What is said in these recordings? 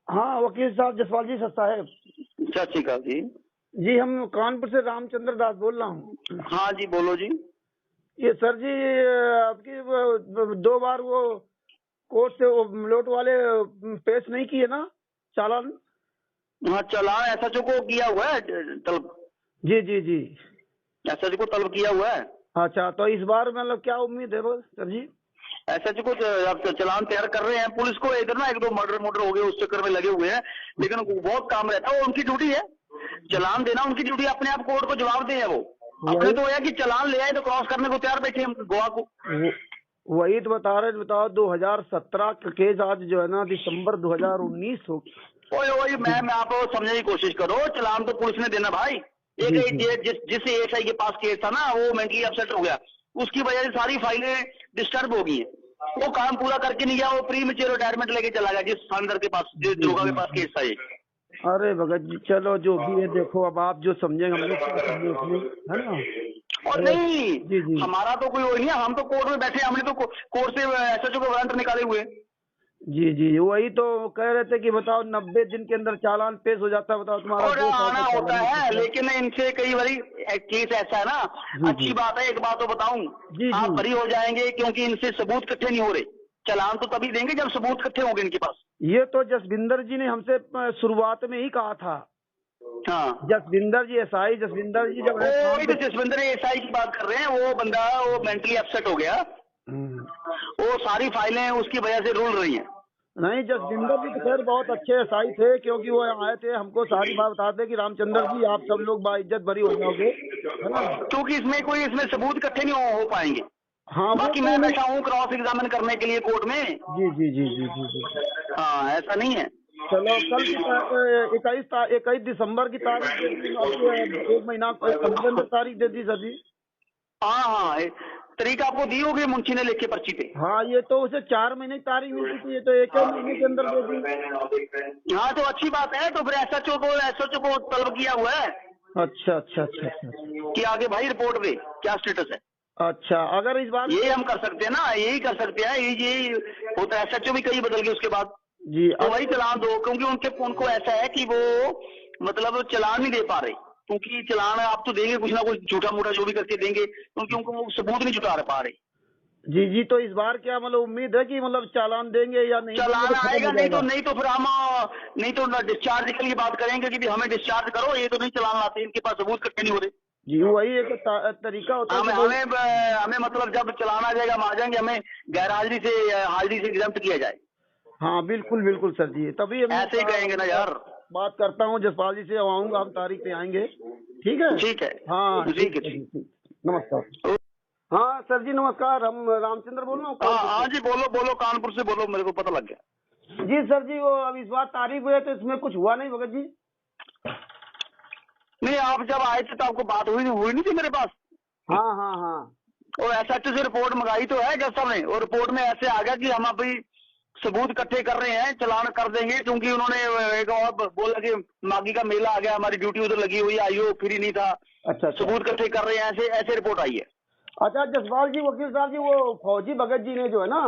हाँ वकील साहब, जसपाल जी साहब। सत श्री अकाल जी। जी हम कानपुर से रामचंद्र दास बोल रहा हूँ। हाँ जी बोलो जी। ये सर जी आपकी 2 बार वो कोर्ट से वो लोट वाले पेश नहीं किए ना चालान। हाँ चालान एसएचओ को किया हुआ है तलब। जी जी जी। एसएचओ को तलब किया हुआ है। अच्छा, तो इस बार मतलब क्या उम्मीद है सर जी? एसएचओ को आप चालान तैयार कर रहे हैं। पुलिस को इधर ना 1-2 मर्डर हो गए, उस चक्कर में लगे हुए हैं, लेकिन बहुत काम रहता है। वो उनकी ड्यूटी है, चालान देना उनकी ड्यूटी। अपने आप कोर्ट को जवाब दे है। वो अपने तो है कि चालान ले आए तो क्रॉस करने को तैयार बैठे हम गोवा को। वही तो बता रहे, बताओ 2017 का केस आज जो है ना दिसंबर 2019 हो। वही मैं आप समझने की कोशिश करो। चालान तो पुलिस ने देना भाई। जिस एएसआई के पास केस था ना, वो मेंटली अपसेट हो गया, उसकी वजह से सारी फाइलें डिस्टर्ब हो गई है। वो काम पूरा करके नहीं गया, वो प्री मेच्योर रिटायरमेंट लेके चला गया जिस थानेदार के पास, जिस दरोगा के पास केस था ये। अरे भगत जी चलो जो भी है, देखो अब आप जो समझेंगे हम लोग क्या समझे उसमें, है ना। और नहीं जी जी हमारा तो कोई वो नहीं है, हम तो कोर्ट में बैठे, हमने तो कोर्ट से एसएचओ के वारंट निकाले हुए। जी जी, वही तो कह रहे थे कि बताओ 90 दिन के अंदर चालान पेश हो जाता है। बताओ तुम्हारा और 2 साल आना का होता चालान है, लेकिन इनसे कई बारी केस ऐसा है ना। अच्छी बात है, एक बात तो बताऊं, जी आप जी। बरी हो जाएंगे क्योंकि इनसे सबूत इकट्ठे नहीं हो रहे। चालान तो तभी देंगे जब सबूत इकट्ठे होंगे इनके पास। ये तो जसविंदर जी ने हमसे शुरुआत में ही कहा था। हाँ जसविंदर जी एसआई जसविंदर जी जब है वही तो जसविंदर एएसआई की बात कर रहे हैं। वो बंदा वो मेंटली अपसेट हो गया, वो सारी फाइलें उसकी वजह से रुल रही हैं। नहीं, जसविंदर जी तो खैर बहुत अच्छे एसआई थे, क्योंकि वो आए थे हमको सारी बात बताते कि रामचंद्र जी आप सब लोग बाइज्जत बरी हो जाओगे, है ना। क्योंकि इसमें सबूत इकट्ठे नहीं हो पाएंगे। हाँ वो बाकी तो मैं नहीं। बैठा हूँ क्रॉस एग्जामिन करने के लिए कोर्ट में। जी जी जी जी जी जी। हाँ ऐसा नहीं है। चलो कल की 21 दिसंबर की तारीख दे दी आपकी, 1 महीना 15 तारीख दे दी सर जी। हाँ हाँ तारीख आपको दी होगी मुंशी ने लिख के पर्ची पे। हाँ ये तो उसे 4 महीने की तारीख मिलती थी, ये तो 1 ही महीने के अंदर दे दी। हाँ तो अच्छी बात है। तो फिर एसएचओ को तलब किया हुआ है। अच्छा अच्छा अच्छा अच्छा। कि आगे भाई रिपोर्ट दे क्या स्टेटस है। अच्छा, अगर इस बार यही हम कर सकते हैं ना, यही कर सकते हैं। यही होता है। एसएचओ भी कई बदल गए उसके बाद। जी तो वही चालान दो, क्योंकि उनको ऐसा है कि वो मतलब चालान नहीं दे पा रहे। क्योंकि चालान आप तो देंगे कुछ ना कुछ झूठा मूठा जो भी करके देंगे, क्योंकि उनको वो सबूत नहीं जुटा पा रहे। जी जी, तो इस बार क्या मतलब उम्मीद है कि मतलब चालान देंगे या नहीं? चालान खत्म आएगा, हो जाएगा। नहीं तो फिर हम नहीं तो डिस्चार्ज के लिए बात करेंगे कि हमें डिस्चार्ज करो। ये तो नहीं चालान आते, इनके पास सबूत इकट्ठे नहीं हो रहे। जी वही एक तरीका होता है हमें कि हमें मतलब जब चालान आ जाएगा हम आ जाएंगे, हमें गैर हाजिरी से एग्जम्प्ट किया जाए। हाँ बिल्कुल बिल्कुल सर जी, तभी हम ऐसे ही कहेंगे ना यार। बात करता हूँ जसपाल जी से, आऊंगा हम तारीख पे आएंगे। ठीक है। ठीक है। हाँ ठीक है ठीक है ठीक। जी, नमस्कार। हाँ सर जी नमस्कार, हम रामचंद्र बोल रहा हूँ कानपुर हाँ से। जी बोलो कानपुर से बोलो, मेरे को पता लग गया। जी सर जी, वो अब इस बार तारीख हुई है तो इसमें कुछ हुआ नहीं भगत जी? नहीं आप जब आए थे तो आपको बात हुई नहीं थी मेरे पास। हाँ हाँ हाँ। और एसएचओ से रिपोर्ट मंगाई तो है जज साहब ने, और रिपोर्ट में ऐसे आ गया कि हम अभी सबूत इकट्ठे कर रहे हैं, चालान कर देंगे। क्योंकि उन्होंने एक और बोला कि मागी का मेला आ गया, हमारी ड्यूटी उधर लगी हुई, आईओ फ्री नहीं था। अच्छा अच्छा। सबूत इकट्ठे कर रहे हैं, ऐसे रिपोर्ट आई है। अच्छा जसपाल जी, वकील साहब जी, वो फौजी भगत जी ने जो है ना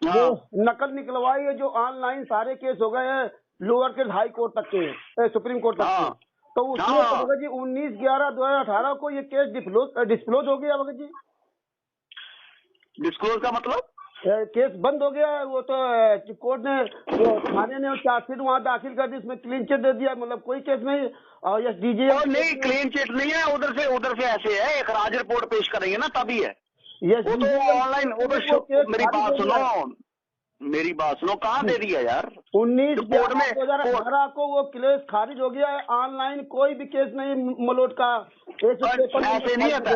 वो हाँ नकल निकलवाई है, जो ऑनलाइन सारे केस हो गए हैं लोअर के हाई कोर्ट तक के, सुप्रीम कोर्ट तक के। हाँ तो उसमें तो हाँ भगत जी 19/11/2018 को ये केस डिस्क्लोज हो गया भगत जी। डिस्क्लोज का मतलब केस बंद हो गया। वो तो कोर्ट ने वो थाने ने चार्जशीट वहाँ दाखिल कर दी, उसमें क्लीन चिट दे दिया, मतलब कोई केस नहीं। और यस डीजे और नहीं क्लीन चिट नहीं है। उधर से ऐसे है, एक राज रिपोर्ट पेश करेंगे ना तभी है। यस वो तो ऑनलाइन मेरी बात सुनो, कहाँ दे दिया यार? 19/11/2018 को वो केस खारिज हो गया है। ऑनलाइन कोई भी केस नहीं मलोट का। ऐसे नहीं होता,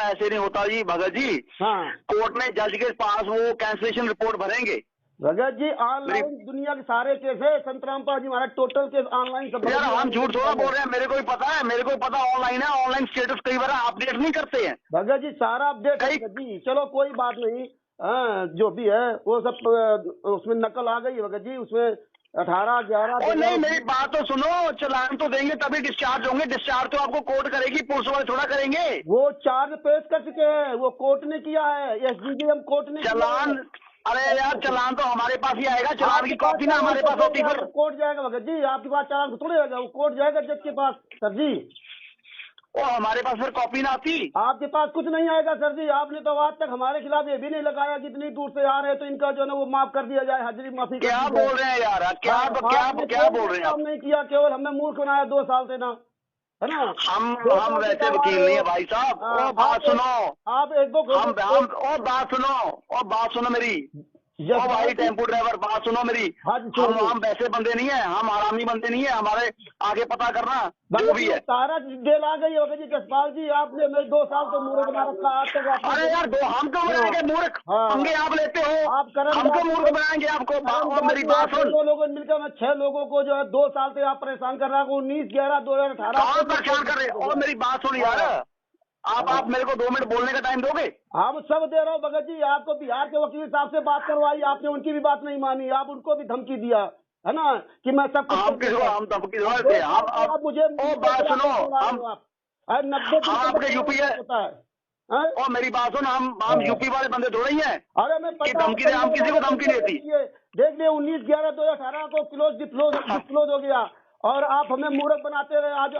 ऐसे नहीं होता जी भगत जी। हाँ कोर्ट में जज के पास वो कैंसिलेशन रिपोर्ट भरेंगे भगत जी, ऑनलाइन दुनिया के सारे केस है। संतरामपाल जी हमारा टोटल केस ऑनलाइन सब। यार हम झूठ थोड़ा बोल रहे हैं, मेरे को भी पता ऑनलाइन है। ऑनलाइन स्टेटस कई बार अपडेट नहीं करते हैं भगत जी, सारा अपडेट है भगत जी। चलो कोई बात नहीं, हाँ जो भी है वो सब उसमें नकल आ गई है भगत जी, उसमें 18/11। और नहीं मेरी बात तो सुनो, चालान तो देंगे तभी डिस्चार्ज होंगे। डिस्चार्ज तो आपको कोर्ट करेगी, पुलिस वाले थोड़ा करेंगे। वो चार्ज पेश कर चुके हैं, वो कोर्ट ने किया है, एसडीजीएम कोर्ट ने चालान अरे यार चालान तो हमारे पास ही आएगा, चालान की कॉपी ना हमारे पास होती फिर। कोर्ट जाएगा भगत जी, आपके पास चालान थोड़े आएगा, वो कोर्ट जाएगा जज के पास सर जी। ओ हमारे पास फिर कॉपी ना आती। आपके पास कुछ नहीं आएगा सर जी। आपने तो आज तक हमारे खिलाफ ये भी नहीं लगाया कि इतनी दूर से आ रहे हैं तो इनका जो है ना वो माफ कर दिया जाए, हाजिरी माफी कर क्या दी जाए। बोल रहे हैं यार, क्या आपने क्या कोई बोल रहे हैं काम आप? नहीं किया, केवल हमने मूर्ख बनाया 2 साल से ना, है ना। हम वैसे वकील नहीं है भाई साहब। ओ बात सुनो, आप एक दो ओ बात सुनो मेरी। ओ भाई टेम्पो ड्राइवर बात सुनो मेरी। हम वैसे बंदे नहीं है, हम आरामी बंदे नहीं है, हमारे आगे पता करना जो भी है। सारा जेल आ गई होगी जी जसपाल जी, आपने मेरे 2 साल से मूर्ख बना रखा आज तक। अरे यार हम क्यों बनाएंगे मूर्ख? पंगे आप लेते हो, आप हम क्यों मूर्ख बनाएंगे आपको? और मेरी बात सुन, 2 लोगों ने मिलकर मैं 6 लोगों को जो है 2 साल से आप परेशान कर रहा हूँ। 19/11/2018 कौन परेशान कर रहे हो? और मेरी बात सुन यार, आप मेरे को 2 मिनट बोलने का टाइम दोगे? हम सब दे रहा हूँ भगत जी। आपको बिहार के वकील साहब से बात करवाई, आपने उनकी भी बात नहीं मानी, आप उनको भी धमकी दिया, है ना, कि मैं सब कुछ हम धमकी थे आप मुझे बात सुनो, हम 90 आपके यूपी है होता है। और मेरी बात सुन, हम यूपी वाले बंदे थोड़े ही हैं। अरे मैं धमकी दे, हम किसी को धमकी नहीं देती। देख लिया 19/11/2018 को डिस्क्लोज हो गया और आप हमें मूर्ख बनाते रहे। आज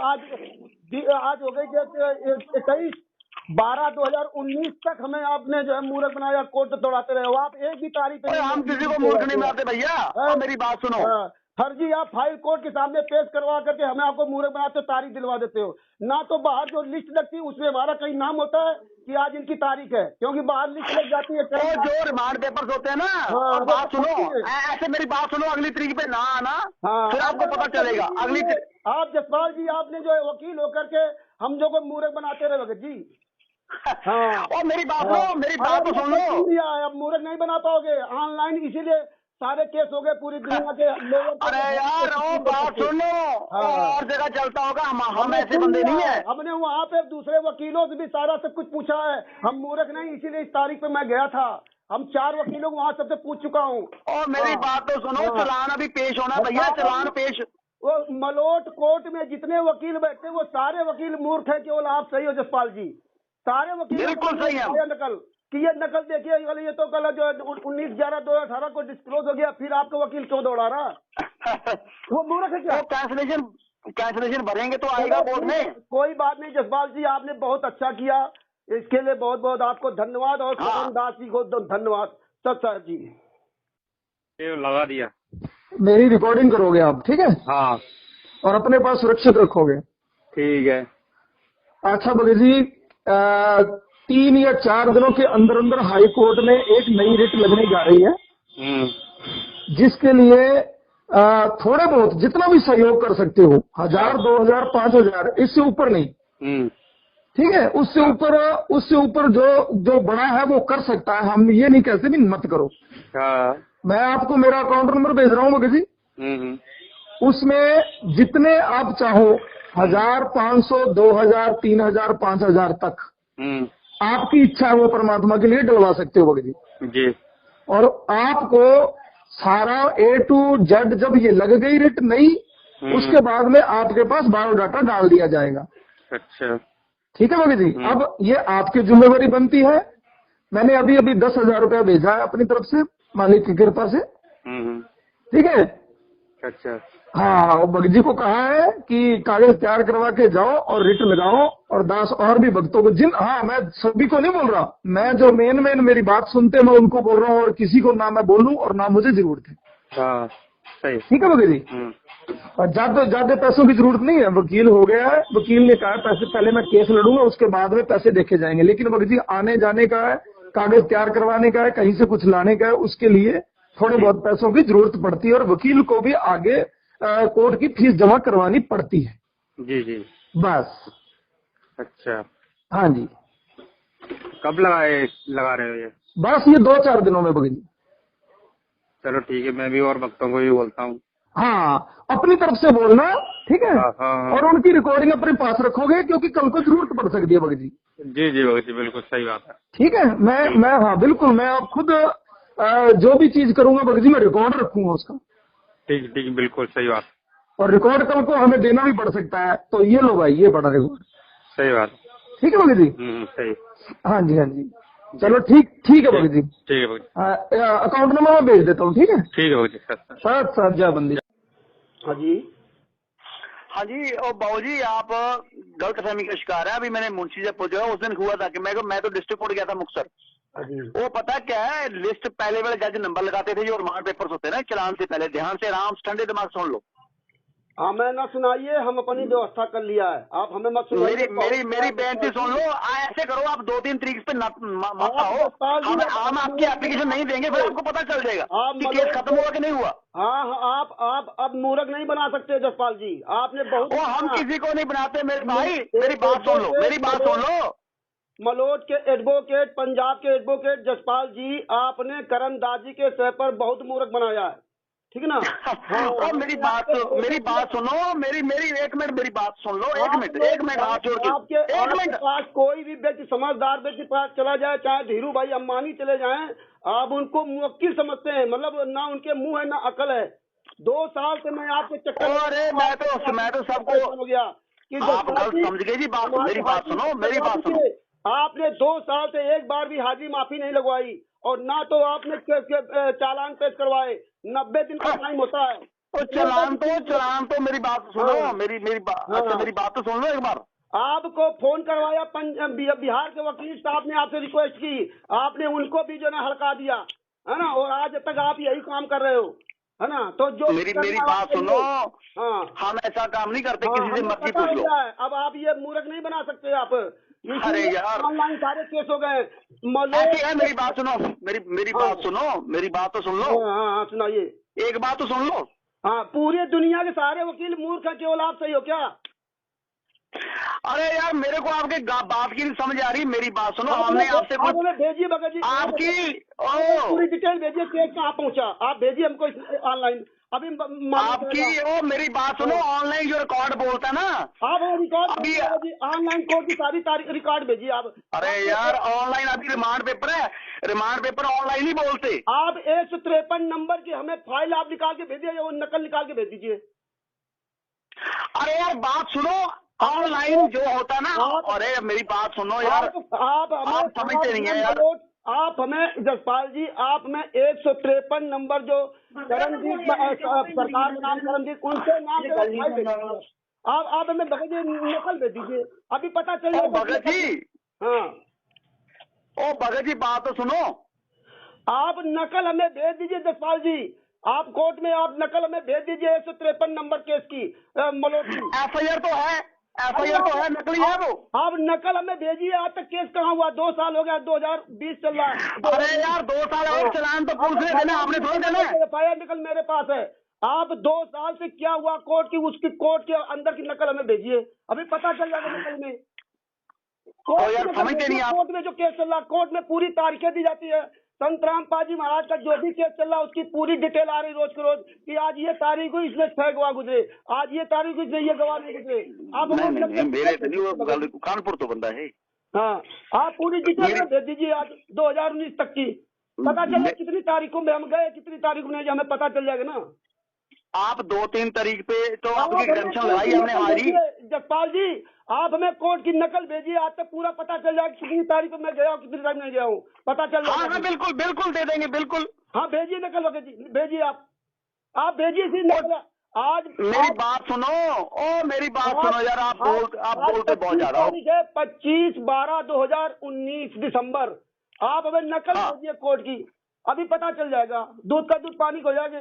हो गई 23/12/2019 तक हमें आपने जो है मूर्ख बनाया, कोर्ट दौड़ाते रहे हो आप। एक भी तारीख पे हम किसी को मूर्ख नहीं बनाते भैया। और मेरी बात सुनो, फर्जी आप फाइल कोर्ट के सामने पेश करवा करके हमें आपको मूर्ख बनाते हो, तारीख दिलवा देते हो ना। तो बाहर जो लिस्ट लगती है उसमें हमारा कहीं नाम होता है कि आज इनकी तारीख है, क्योंकि बाहर लिस्ट लग जाती है। तो जो रिमांड पेपर्स होते हैं ना, और बात सुनो ऐसे, मेरी बात सुनो, अगली तारीख पे ना आना, फिर आपको पता चलेगा अगली। आप जसपाल जी, आपने जो है वकील होकर के हम जो को मूर्ख बनाते रहे भगत जी। और मेरी बात सुनो, मेरी बात तो सुन लो। अब मूर्ख नहीं बना पाओगे ऑनलाइन, इसीलिए सारे केस हो गए पूरी दुनिया के लोगों। अरे यार वो बात सुनो, और जगह चलता होगा, हम ऐसे बंदे नहीं है। हमने वहाँ पे दूसरे वकीलों से भी सारा सब कुछ पूछा है, हम मूर्ख नहीं, इसीलिए इस तारीख पे मैं गया था। हम 4 वकीलों को वहाँ सबसे पूछ चुका हूँ। और मेरी बात तो सुनो, चालान अभी पेश होना भैया, चालान पेश। वो मलोट कोर्ट में जितने वकील बैठे वो सारे वकील मूर्ख है, केवल आप सही हो जसपाल जी। सारे वकील बिल्कुल सही है। नकल कि ये नकल देखिए, ये तो कल जो 19/11/2018 को डिस्क्लोज हो गया, फिर आपका वकील क्यों दौड़ा रहा? वो मूर्ख है क्या? कैंसलेशन भरेंगे तो आएगा कोर्ट में। कोई बात नहीं जसपाल जी, आपने बहुत अच्छा किया, इसके लिए बहुत बहुत आपको धन्यवाद। और स्वपन दास जी को धन्यवाद। सर जी लगा दिया, मेरी रिकॉर्डिंग करोगे आप, ठीक है? हाँ, और अपने पास सुरक्षित रखोगे, ठीक है। अच्छा भगत जी, 3 या 4 दिनों के अंदर अंदर हाई कोर्ट में एक नई रिट लगने जा रही है, जिसके लिए थोड़े बहुत जितना भी सहयोग कर सकते हो, 1000, 2000, 5000, इससे ऊपर नहीं, ठीक है? उससे ऊपर जो बड़ा है वो कर सकता है। हम ये नहीं कहते भी मत करो। मैं आपको मेरा अकाउंट नंबर भेज रहा हूँ भगत जी, उसमें जितने आप चाहो 1000, 500, 2000, 3000, 5000 तक आपकी इच्छा है वो परमात्मा के लिए डलवा सकते हो भगत जी। और आपको सारा A to Z जब ये लग गई रिट नहीं, उसके बाद में आपके पास बायोडाटा डाल दिया जाएगा। अच्छा, ठीक है भगत जी। अब ये आपकी जिम्मेवारी बनती है। मैंने अभी 10,000 रुपया भेजा है अपनी तरफ से, मालिक की कृपा से, ठीक है? अच्छा, हाँ, भगत जी को कहा है कि कागज तैयार करवा के जाओ और रिट लगाओ। और दास और भी भक्तों को मैं सभी को नहीं बोल रहा, मैं जो मेन मेरी बात सुनते मैं उनको बोल रहा हूँ, और किसी को ना मैं बोलूं और ना मुझे जरूरत है। हाँ, सही, ठीक है भगत जी। और ज्यादा पैसों की जरूरत नहीं है, वकील हो गया है, वकील ने कहा पैसे पहले मैं केस लड़ूंगा, उसके बाद में पैसे देखे जाएंगे। लेकिन भगत जी आने जाने का है, कागज तैयार करवाने का है, कहीं से कुछ लाने का है, उसके लिए थोड़े बहुत पैसों की जरूरत पड़ती है, और वकील को भी आगे कोर्ट की फीस जमा करवानी पड़ती है। जी, बस। अच्छा, हाँ जी। कब लगा रहे हो ये? बस ये 2-4 दिनों में भगत जी। चलो ठीक है, मैं भी और भक्तों को भी बोलता हूँ। हाँ, अपनी तरफ से बोलना, ठीक है? हाँ। और उनकी रिकॉर्डिंग अपने पास रखोगे, क्योंकि कल को जरूरत पड़ सकती है भगत जी। जी भगत जी, बिल्कुल सही बात है। ठीक है, मैं हाँ बिल्कुल, मैं अब खुद जो भी चीज करूंगा भगत जी मैं रिकॉर्ड रखूंगा उसका। ठीक, बिल्कुल सही बात। और रिकॉर्ड कल को हमें देना भी पड़ सकता है, तो ये लो भाई, ये बड़ा रिकॉर्ड। सही बात। ठीक है भगत जी। सही। हाँ जी, हाँ जी। चलो ठीक है भगत जी, ठीक है भगत जी, अकाउंट नंबर मैं भेज देता हूँ, ठीक है। ठीक है भगत जी, सर सर जय बंदी। हाँ जी। हाँ जी, और बाबूजी आप गलत फहमी का शिकार है। अभी मैंने मुंशी जब जो है उस दिन हुआ था कि मैं तो डिस्ट्रिक्ट कोर्ट गया था मुक्तसर। हाँ जी। वो पता क्या है, लिस्ट पहले वाले जज नंबर लगाते थे जो रिमांड पेपर्स होते हैं ना चलान से पहले। ध्यान से आराम से ठंडे दिमाग सुन लो। हमें ना सुनाइए, हम अपनी व्यवस्था कर लिया है, आप हमें मत सुनाइए। मेरी बेनती सुन लो। ऐसे करो, आप 2-3 तरीक पे मत आओ। हम आपकी एप्लीकेशन नहीं देंगे, फिर आपको पता चल जाएगा कि केस खत्म हुआ कि नहीं हुआ। हाँ, आप अब मूर्ख नहीं बना सकते जसपाल जी, आपने बहुत। वो हम किसी को नहीं बनाते मेरे भाई, मेरी बात सुन लो, मेरी बात सुन लो। मलोट के एडवोकेट, पंजाब के एडवोकेट जसपाल जी, आपने करण दास जी के सह पर बहुत मूर्ख बनाया है, ठीक है ना। हाँ, मेरी बात सुनो, मेरी एक मिनट मेरी बात सुन लो। एक मिनट हाथ जोड़ के, एक मिनट। पास कोई भी व्यक्ति, समझदार व्यक्ति पास चला जाए, चाहे धीरू भाई अंबानी चले जाएं, आप उनको मुवक्किल समझते हैं, मतलब ना उनके मुंह है ना अकल है। 2 साल से मैं आपके चक्कर। अरे मैं तो सबको हो गया कि आप गलत समझ गए जी। मेरी बात सुनो। आपने 2 साल से एक बार भी हाजिरी माफी नहीं लगवाई, और ना तो आपने चालान पेश करवाए। 90 दिन का टाइम होता है। तो चालान तो मेरी बात सुनो, मेरी बात तो सुन लो एक बार। आपको फोन करवाया बिहार के वकील साहब ने, आपसे रिक्वेस्ट की, आपने उनको भी जो ना हड़का दिया, है ना, और आज तक आप यही काम कर रहे हो, है ना। तो जो मेरी बात सुनो। हाँ, हम ऐसा काम नहीं करते, किसी से मर्जी पूछ लो। अब आप ये मूर्ख नहीं बना सकते आप। अरे यार, ऑनलाइन सारे केस हो गए। ऐसी है, मेरी बात सुनो, मेरी बात सुनो, मेरी बात तो सुन लो। हाँ, सुनाइए। एक बात तो सुन लो। हाँ, पूरी दुनिया के सारे वकील मूर्ख हैं, केवल आप सही हो क्या? अरे यार, मेरे को आपके बात की नहीं समझ आ रही। मेरी बात सुनो, हमने आपसे कुछ भेजिए भगत जी, आपकी पूरी डिटेल भेजिए, केस कहाँ पहुँचा, आप भेजिए हमको ऑनलाइन अभी। आपकी मेरी बात सुनो, ऑनलाइन जो रिकॉर्ड बोलता है ना, आप रिकॉर्ड अभी ऑनलाइन कोर्ट की सारी तारीख रिकॉर्ड भेजिए आप। अरे यार, ऑनलाइन अभी रिमांड पेपर है, रिमांड पेपर ऑनलाइन ही बोलते। आप 153 नंबर की हमें फाइल आप निकाल के भेजिए, वो नकल निकाल के भेज दीजिए। अरे यार, बात सुनो, ऑनलाइन जो होता है ना। अरे मेरी बात सुनो यार, आप समझते नहीं है यार। आप हमें जसपाल जी, आप हमें 153 नंबर जो करणजीत सरकार के नाम करणजीत, उनसे नाम आप हमें भगत जी नकल भेज दीजिए, अभी पता चल जाएगा। भगत जी, हाँ, ओ भगत जी, बात तो सुनो। आप नकल हमें भेज दीजिए जसपाल जी, आप कोर्ट में आप नकल हमें भेज दीजिए 153 नंबर केस की मलोट की। एफआईआर तो है, नकली है वो। आप नकल हमें भेजिए। आज तक केस कहाँ हुआ? 2 साल हो गया, 2020 चल रहा है। अरे यार, 2 साल एक चलान तो पुलिस ने देना, आपने थोड़ी देना है। एफआईआर निकल मेरे पास है। आप 2 साल से क्या हुआ कोर्ट की, उसकी कोर्ट के अंदर की नकल हमें भेजिए, अभी पता चल जाएगा नकल में। यार समझते नहीं आप। कोर्ट में जो केस चल रहा है, कोर्ट में पूरी तारीखें दी जाती है। संत रामपाल जी महाराज का जो भी केस चल रहा है, उसकी पूरी डिटेल आ रही रोज के रोज कि आज ये तारीख हुई, इसमें 6 गवाह गुजरे, आज ये तारीख हुई, इसमें ये गवाह नहीं गुजरे। आप मेरे कानपुर तो बंदा है। हाँ, आप पूरी डिटेल दे दीजिए आज 2019 तक की, पता चल जाए कितनी तारीखों में हम गए, कितनी तारीख में हमें पता चल जाएगा ना। आप 2-3 तारीख पे तो आपकी टेंशन लगाई हमने हमारी। जसपाल जी, आप हमें कोर्ट की नकल भेजिए, आज तक पूरा पता चल जाएगा कितनी तारीख को मैं गया हूँ, कितनी तारीख नहीं गया हूँ, पता चल जाएगा। हाँ, बिल्कुल दे देंगे, बिल्कुल। हाँ, भेजिए नकल वगैरह जी, भेजिए आप भेजिए इसी नकल। आज मेरी बात सुनो, मेरी बात सुनो यार, आप बोलते बहुत ज्यादा हो। 25/12/2019 दिसंबर, आप हमें नकल भेजिए कोर्ट की, अभी पता चल जाएगा, दूध का दूध पानी हो जाएगा।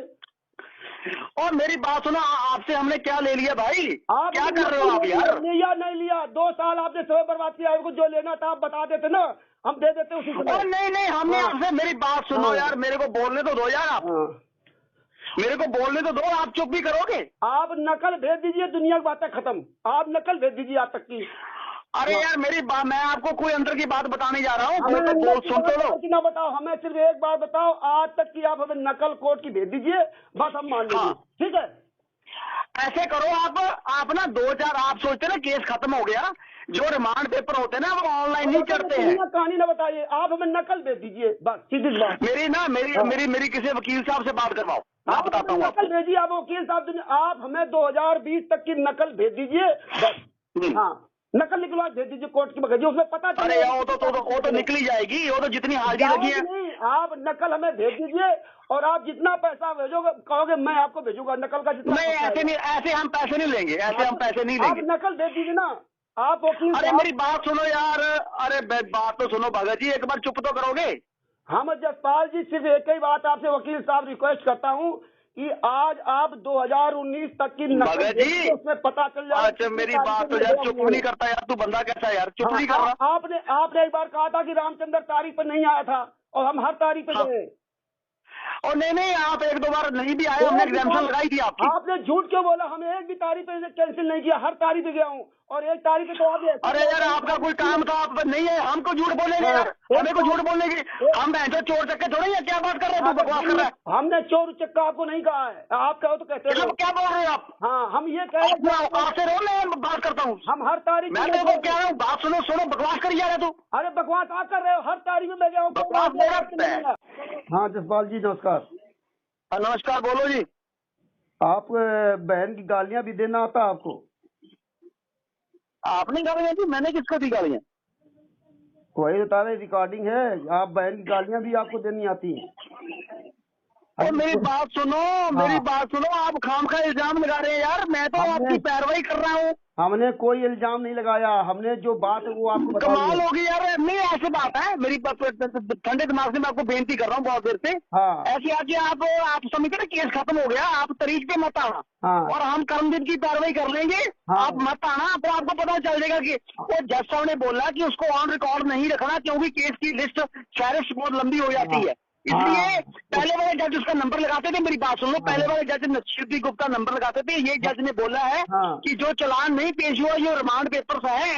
और मेरी बात सुनो, आपसे हमने क्या ले लिया भाई? आप क्या कर रहे हो आप यार? लिया नहीं लिया, 2 साल आपने समय बर्बाद किया, आपको जो लेना था आप बता देते ना, हम दे देते उसी समय। नहीं, हमने आपसे, मेरी बात सुनो यार, मेरे को बोलने तो दो यार, आप मेरे को बोलने तो दो, आप चुप भी करोगे? आप नकल भेज दीजिए, दुनिया की बातें खत्म, आप नकल भेज दीजिए आज तक की। अरे यार, मेरी बात, मैं आपको कोई अंदर की बात बताने जा रहा हूँ, मैं तो बोल सुन तो लो। ना बताओ, हमें सिर्फ एक बार बताओ, आज तक की आप हमें नकल कोर्ट की भेज दीजिए, बस हम मान लेंगे। ठीक है, ऐसे करो आप ना 2-4, आप सोचते ना केस खत्म हो गया, जो रिमांड पेपर होते हैं ना वो ऑनलाइन नहीं चढ़ते हैं। कहानी ना बताइए, आप हमें नकल भेज दीजिए, बस सीधी बात। मेरी किसी वकील साहब से बात करवाओ, मैं बताता हूँ। नकल भेजिए आप वकील साहब, आप हमें 2020 तक की नकल भेज दीजिए बस। हाँ, नकल निकलवा दे दीजिए कोर्ट की भगत जी, उसमें पता अरे यार वो तो निकली जाएगी, वो तो जितनी हाजिरी लगी है। नहीं, आप नकल हमें भेज दीजिए और आप जितना पैसा भेजोगे कहोगे मैं आपको भेजूंगा नकल का जितना। नहीं ऐसे नहीं, ऐसे हम पैसे नहीं लेंगे, ऐसे हम पैसे नहीं आप लेंगे। नकल दे दीजिए ना आप वकील। अरे मेरी बात सुनो यार, अरे बात तो सुनो भगत जी, एक बार चुप तो करोगे। हम जसपाल जी सिर्फ एक ही बात आपसे वकील साहब रिक्वेस्ट करता हूँ कि आज आप 2019 तक की नकल भगत जी उसमें पता चल जाए। अच्छा मेरी बात तो यार चुप नहीं करता यार, तू बंदा कैसा है यार, चुप नहीं कर रहा। आपने एक बार कहा था कि रामचंद्र तारीख पर नहीं आया था और हम हर तारीख पे गए। और नहीं आप एक दो बार नहीं भी आए, हमने एग्जाम्पशन लगाई थी आपकी। आपने झूठ क्यों बोला? हमें एक भी तारीख पे कैंसिल नहीं किया, हर तारीख पे गया हूँ और एक तारीख पे तो आप। अरे यार आपका कोई काम था, आप नहीं है, हमको झूठ बोलेंगे यार, हमें को झूठ बोलने की, हम ऐसे चोर चक्के थोड़े हैं, क्या बात कर रहे हैं, बकवास कर रहा है। हमने चोर चक्का आपको नहीं कहा है, आप कहो तो कहते हैं। क्या बोल रहे हो आप? हाँ हम ये कह रहे हैं आपसे रहो, मैं बात करता हूँ। हम हर तारीख मैं देखो क्या रहा हूँ, बात सुनो सुनो, बकवास करी जा रहा तू। अरे बकवास आप कर रहे हो, हर तारीख में मैं गया हूँ। हाँ जसपाल जी नमस्कार। नमस्कार, बोलो जी। आप बहन की गालियां भी देना आता आपको? आपने गालियां दी? मैंने किसको दी गालियां? कोई बता रहे रिकॉर्डिंग है, आप बहन की गालियां भी आपको देनी आती हैं? और मेरी बात सुनो, मेरी बात सुनो, आप खाम का इल्जाम लगा रहे हैं यार, मैं तो आपकी पैरवाई कर रहा हूँ। हमने कोई इल्जाम नहीं लगाया, हमने जो बात है वो आपको कमाल होगी यार, नहीं ऐसी बात है, मेरी ठंडे दिमाग से मैं आपको बेनती कर रहा हूँ बहुत देर से। हाँ ऐसी आके आप समझते ना केस खत्म हो गया, आप तारीख पे मत आना। हाँ और हम कर्मदिन की पैरवाई कर लेंगे। हाँ। आप मत आना, तो आपको पता चल जाएगा कि वो जज साहब ने बोला कि उसको ऑन रिकॉर्ड नहीं रखना, क्योंकि केस की लिस्ट फहरिस्त बहुत लंबी हो जाती है। इसलिए पहले वाले जज उसका नंबर लगाते थे। मेरी बात सुन लो, पहले वाले जज नसीरुद्दीन गुप्ता नंबर लगाते थे। ये जज ने बोला है कि जो चालान नहीं पेश हुआ, जो रिमांड पेपर्स हैं,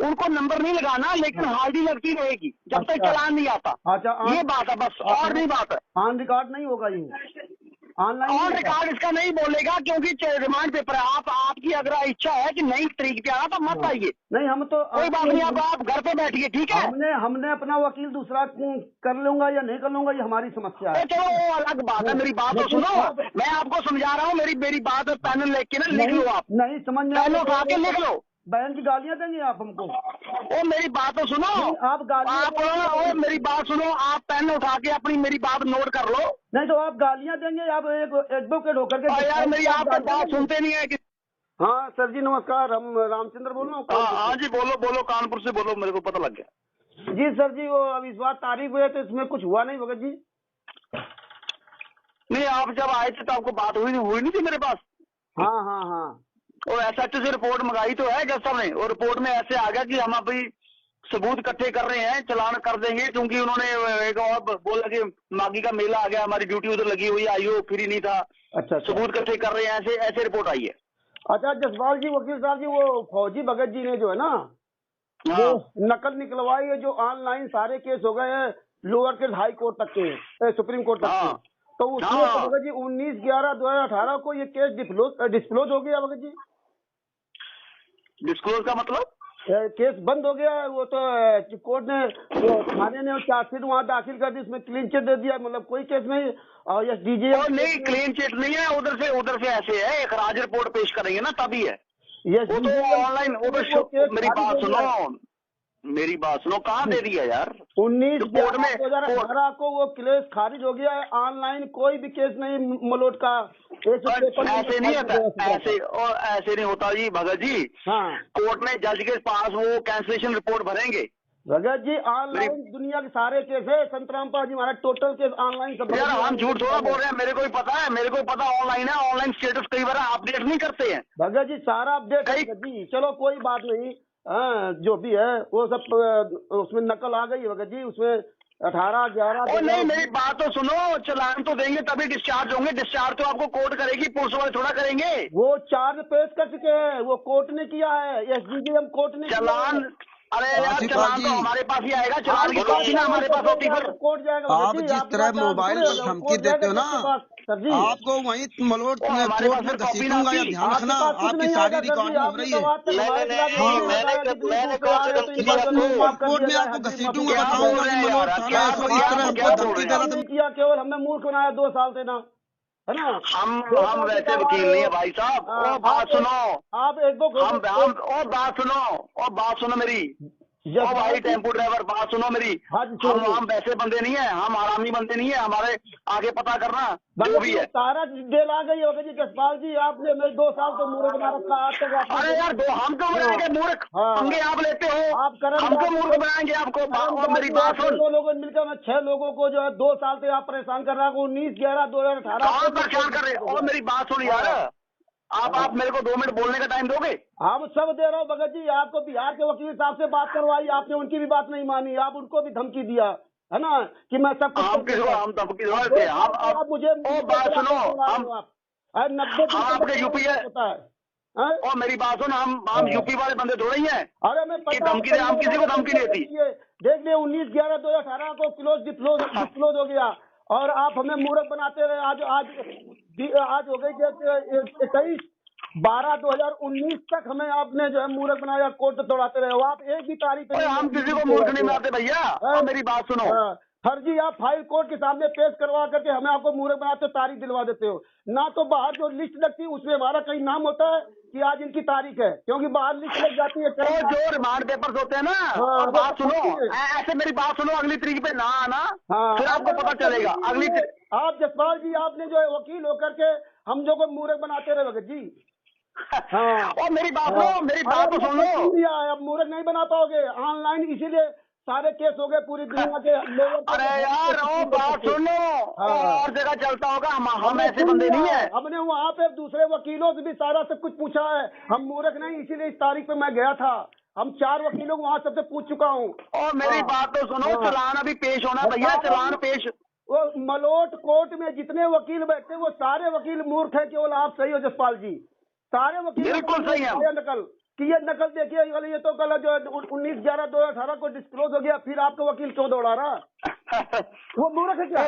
उनको नंबर नहीं लगाना, लेकिन हाजिरी लगती रहेगी जब तक चालान नहीं आता। अच्छा ये बात है बस, और नहीं बात है। ऑन रिकॉर्ड नहीं होगा, ये ऑनलाइन ऑन रिकॉर्ड इसका नहीं बोलेगा, क्योंकि रिमांड पेपर है। आपकी अगर इच्छा है कि नई तारीख पे आना तो मत आइए, नहीं। हम तो कोई बात नहीं, आप घर पे बैठिए, ठीक है। हमने अपना वकील दूसरा कर लूंगा या नहीं कर लूंगा, ये हमारी समस्या है। चलो वो अलग बात है, मेरी बात तो सुनो, मैं आपको समझा रहा हूँ, मेरी बात पेन लेके ना लिख लो आप, नहीं समझ में पेन उठा के लिख लो। बहन की गालियां देंगे आप हमको? ओ मेरी बात तो सुनो, आप गालियां, मेरी बात सुनो, आप पेन उठा के अपनी मेरी बात नोट कर लो। नहीं तो आप गालियां देंगे, आप एक एडवोकेट होकर के। यार मेरी आप बात सुनते नहीं है। हाँ सर जी नमस्कार, हम रामचंद्र बोल रहा हूँ। हाँ जी बोलो, कानपुर से बोलो, मेरे को पता लग गया। जी सर जी, वो अब इस बार तारीख हुई है तो इसमें कुछ हुआ नहीं भगत जी? नहीं, आप जब आए थे तो आपको बात हुई नहीं थी मेरे पास? हाँ हाँ हाँ। और SHO से रिपोर्ट मंगाई तो है जज साहब ने, और रिपोर्ट में ऐसे आ गया कि हम अभी सबूत इकट्ठे कर रहे हैं, चलान कर देंगे, क्योंकि उन्होंने एक और बोला कि मागी का मेला आ गया, हमारी ड्यूटी उधर लगी हुई, आईओ फ्री नहीं था। अच्छा। सबूत इकट्ठे कर रहे हैं, ऐसे रिपोर्ट आई है। अच्छा जसपाल जी, वकील साहब जी, वो फौजी भगत जी ने जो है ना, वो नकल निकलवाई है, जो ऑनलाइन सारे केस हो गए हैं लोअर के हाई कोर्ट तक के, सुप्रीम कोर्ट तक के, तो उसमें तो भगत जी 19/11/2018 को ये केस डिस्क्लोज हो गया भगत जी। डिस्क्लोज का मतलब? केस बंद हो गया। वो तो कोर्ट ने, थाने ने चार्जशीट वहाँ दाखिल कर दी, उसमें क्लीन चिट दे दिया, मतलब कोई केस नहीं। और ये डीजे नहीं, क्लीन चिट नहीं है, उधर से ऐसे है, एक राज रिपोर्ट पेश करेंगे ना तभी है। ये वो तो ऑनलाइन, मेरी बात सुनो, कहाँ दे दिया यार? 19/11/2018 को वो केस खारिज हो गया है। ऑनलाइन कोई भी केस नहीं मलोट का। ऐसे नहीं होता, ऐसे नहीं होता जी भगत जी। हाँ, कोर्ट में जज के पास वो कैंसिलेशन रिपोर्ट भरेंगे भगत जी। ऑनलाइन दुनिया के सारे केस है, संतराम जी हमारा टोटल केस ऑनलाइन सब। यार हम झूठ थोड़ा बोल रहे हैं, मेरे को भी पता है, ऑनलाइन है, ऑनलाइन स्टेटस कई बार अपडेट नहीं करते हैं भगत जी, सारा अपडेट है जी। चलो कोई बात नहीं, जो भी है वो सब उसमें नकल आ गई है भगत जी, उसमें 18/11। नहीं, मेरी बात तो सुनो, चलान तो देंगे तभी डिस्चार्ज होंगे। डिस्चार्ज तो आपको कोर्ट करेगी, पुलिस वाले थोड़ा करेंगे। वो चार्ज पेश कर चुके हैं, वो कोर्ट ने किया है, SDJM कोर्ट ने चलान। अरे यार चलान तो हमारे पास ही आएगा, चलान की कॉपी ना हमारे पास होती फिर कोर्ट जाएगा। आप जिस तरह मोबाइल पर धमकी देते हो ना, आपको वहीं मलोट कोर्ट में घसीटूंगा, या ध्यान रखना, आपकी सारी रिकॉर्डिंग हो रही है। कोर्ट में आपको घसीटूंगा, बताऊंगा कि मलोट थाना इस तरह हमको धमकी दे रहा था। केवल हमने मूर्ख बनाया 2 साल से ना। है ना। हम वैसे वकील नहीं है भाई साहब। ओ बात सुनो, आप एक दो ओ बात सुनो मेरी। ओ भाई टेम्पो ड्राइवर, बात सुनो मेरी। हम वैसे बंदे नहीं है, हम आरामी बंदे नहीं है। हमारे आगे पता करना जो भी है। सारा डिटेल आ गई होगी जी। जसपाल जी आपने मेरे 2 साल तो मूर्ख बना रखा। आज तक अरे यार हम क्यों बनाएंगे मूर्ख? पंगे आप लेते हो, आप हम क्यों मूर्ख बनाएंगे आपको? और मेरी बात सुन, 2 लोगों ने मिलकर मैं 6 लोगों को जो है 2 साल से आप परेशान कर रहा हूँ। 19/11/2018 कहाँ परेशान कर रहे? और मेरी बात सुन यार, आप मेरे को 2 मिनट बोलने का टाइम दोगे? हम सब दे रहा हूँ भगत जी। आपको बिहार के वकील साहब से बात करवाई, आपने उनकी भी बात नहीं मानी। आप उनको भी धमकी दिया है ना कि मैं सब कुछ हम धमकी थे। आप मुझे बात सुनो, हम 90 आपके यूपी है होता है। और मेरी बात सुन, हम यूपी वाले बंदे थोड़े ही हैं। अरे मैं धमकी दे, हम किसी को धमकी नहीं देती। देख लिया 19/11/2018 को डिस्क्लोज हो गया और आप हमें मूर्ख बनाते रहे। आज हो गई 21/12/2019 तक हमें आपने जो है मूर्ख बनाया, कोर्ट तोड़ाते रहे हो। आप एक भी तारीख पे हम किसी को मूर्ख नहीं बनाते भैया। मेरी बात सुनो, फर्जी आप फाइल कोर्ट के सामने पेश करवा करके हमें आपको मूर्ख बनाते तारीख दिलवा देते हो ना। तो बाहर जो लिस्ट लगती है उसमें हमारा कहीं नाम होता है कि आज इनकी तारीख है, क्योंकि बाहर लिस्ट लग जाती है। जो रिमांड पेपर्स होते हैं ना। और बात सुनो, ऐसे मेरी बात सुनो, अगली तारीख पे ना आना, फिर आपको पता चलेगा अगली। आप जसपाल जी आपने जो है वकील होकर के हम जो को मूर्ख बनाते रहे भगत जी। और मेरी बात तो सुन लो। अब मूर्ख नहीं बना पाओगे ऑनलाइन, इसीलिए सारे केस हो गए पूरी दुनिया के लोगों। अरे यार ओ बात सुनो, और जगह चलता होगा। हम ऐसे बंदे नहीं है। हमने वहाँ पे दूसरे वकीलों से भी सारा सब कुछ पूछा है। हम मूर्ख नहीं, इसीलिए इस तारीख पे मैं गया था। हम 4 वकीलों को वहाँ सबसे पूछ चुका हूँ। और मेरी बात तो सुनो, चालान अभी पेश होना भैया, चालान पेश। वो मलोट कोर्ट में जितने वकील बैठे वो सारे वकील मूर्ख है। केवल आप सही हो जसपाल जी, सारे वकील बिल्कुल सही है। नकल कि ये नकल देखिए, ये तो कल जो 19/11/2018 को डिस्क्लोज हो गया, फिर आपका वकील क्यों दौड़ा रहा? वो मूर्ख है क्या?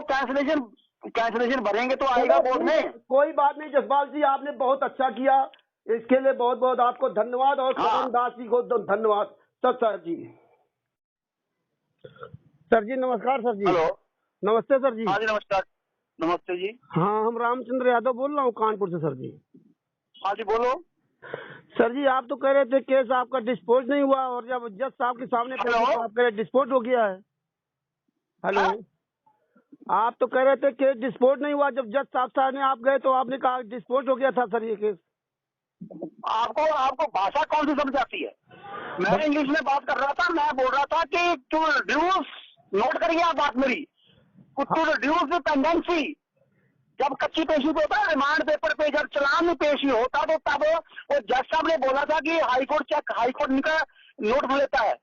कैंसलेशन भरेंगे तो आएगा कोर्ट में। कोई बात नहीं जसपाल जी, आपने बहुत अच्छा किया, इसके लिए बहुत बहुत आपको धन्यवाद। और सदन दास जी को धन्यवाद। सर जी, नमस्कार सर जी। हेलो, नमस्ते सर जी। हाँ जी नमस्कार। नमस्ते जी। हाँ, हम रामचंद्र यादव बोल रहा हूँ कानपुर से सर जी। हाँ जी बोलो। सर जी आप तो कह रहे थे केस आपका डिस्पोज नहीं हुआ, और जब जज साहब के सामने तो आप कह रहे डिस्पोज हो गया है। हेलो, आप तो कह रहे थे केस डिस्पोज नहीं हुआ, जब जज साहब सामने आप गए तो आपने कहा डिस्पोज हो गया था सर ये केस। आपको भाषा कौन सी समझ आती है? मैं इंग्लिश में बात कर रहा था। मैं बोल रहा था कि टू रिड्यूस, नोट करिए आप बात मेरी, टू रिड्यूस द पेंडेंसी। जब कच्ची पेशी पे होता है, रिमांड पेपर पे जब चालान में पेश नहीं होता, तो तब वो जज साहब ने बोला था कि हाईकोर्ट इनका नोट लेता है,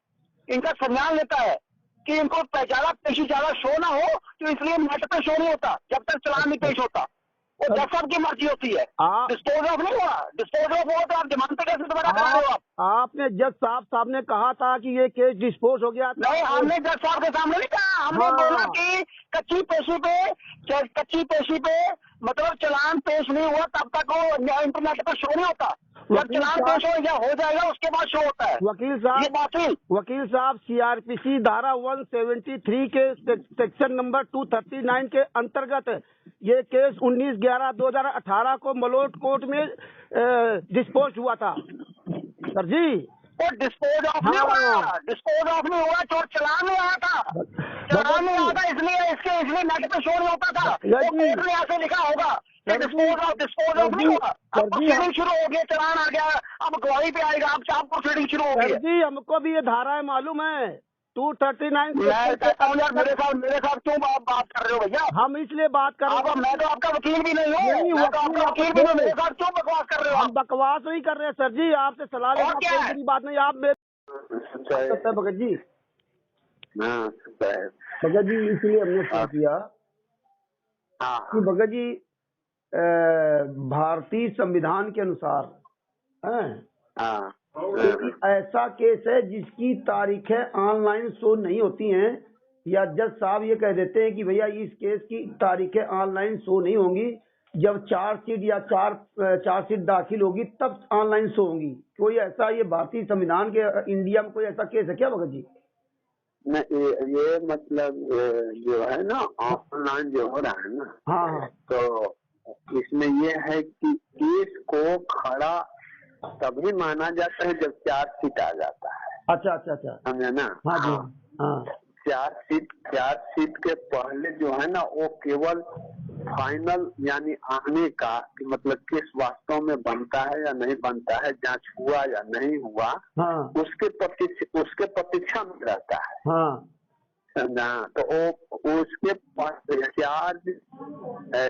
इनका संज्ञान लेता है कि इनको ज्यादा शो ना हो, तो इसलिए नेट पे शो नहीं होता जब तक चालान नहीं पेश होता। वो जज साहब की मर्जी होती है। डिस्पोज ऑफ नहीं हुआ, डिस्पोज ऑफ हुआ तो आप जमानत कैसे दोबारा करा रहे हो? आपने जज साहब ने कहा था कि ये केस डिस्पोज हो गया। नहीं, हमने जज साहब के सामने नहीं कहा। हमने बोला कि कच्ची पेशी पे मतलब चालान पेश नहीं हुआ तब तक वो इंटरनेट पे शो नहीं होता। जब चालान पेश हो जाएगा उसके बाद शो होता है। वकील साहब CRPC धारा 173 के सेक्शन नंबर 239 के अंतर्गत ये केस 19/11/2018 को मलोट कोर्ट में डिस्पोज हुआ था सर जी। वो डिस्पोज ऑफ नहीं हुआ, चोट चालान नहीं आया था। चालान नहीं आया था इसलिए नेट पे शो नहीं होता था। कोर्ट ने ऐसे लिखा होगा कि डिस्पोज ऑफ नहीं हुआ। अब प्रोसीडिंग शुरू हो गया, चालान आ गया, अब गवाही पे आएगा, अब चाप प्रोसीडिंग शुरू हो गई। जी हमको भी ये धाराएं मालूम है 239। मैं कहता हूँ यार, मेरे साथ क्यों आप बात कर रहे हो भैया? हम इसलिए बात कर रहे हैं। मैं तो आपका वकील भी नहीं हूँ, मेरे साथ क्यों बकवास कर रहे हो? हम बकवास नहीं कर रहे हैं सर जी, आपसे सलाह लेना कोई बड़ी बात नहीं। आप भगत जी, भगत जी इसलिए हमने फोन किया कि भगत जी भारतीय संविधान के अनुसार ऐसा केस है जिसकी तारीखें ऑनलाइन शो नहीं होती हैं, या जज साहब ये कह देते हैं कि भैया इस केस की तारीखें ऑनलाइन शो नहीं होंगी, जब चार्जशीट दाखिल होगी तब ऑनलाइन शो होंगी। कोई ऐसा ये भारतीय संविधान के इंडिया में कोई ऐसा केस है क्या भगत जी? ये मतलब जो है ना ऑनलाइन जो हो रहा है ना, हाँ, तो इसमें ये है कि केस को खड़ा तभी माना जाता है जब चार्जशीट आ जाता है। अच्छा अच्छा अच्छा, समझे ना? हाँ जी, हाँ चार्जशीट के पहले जो है ना वो केवल फाइनल यानी आने का कि मतलब केस वास्तव में बनता है या नहीं बनता है, जांच हुआ या नहीं हुआ, हाँ उसके प्रतीक्षा में रहता है। हाँ, समझा? तो वो उसके चार्ज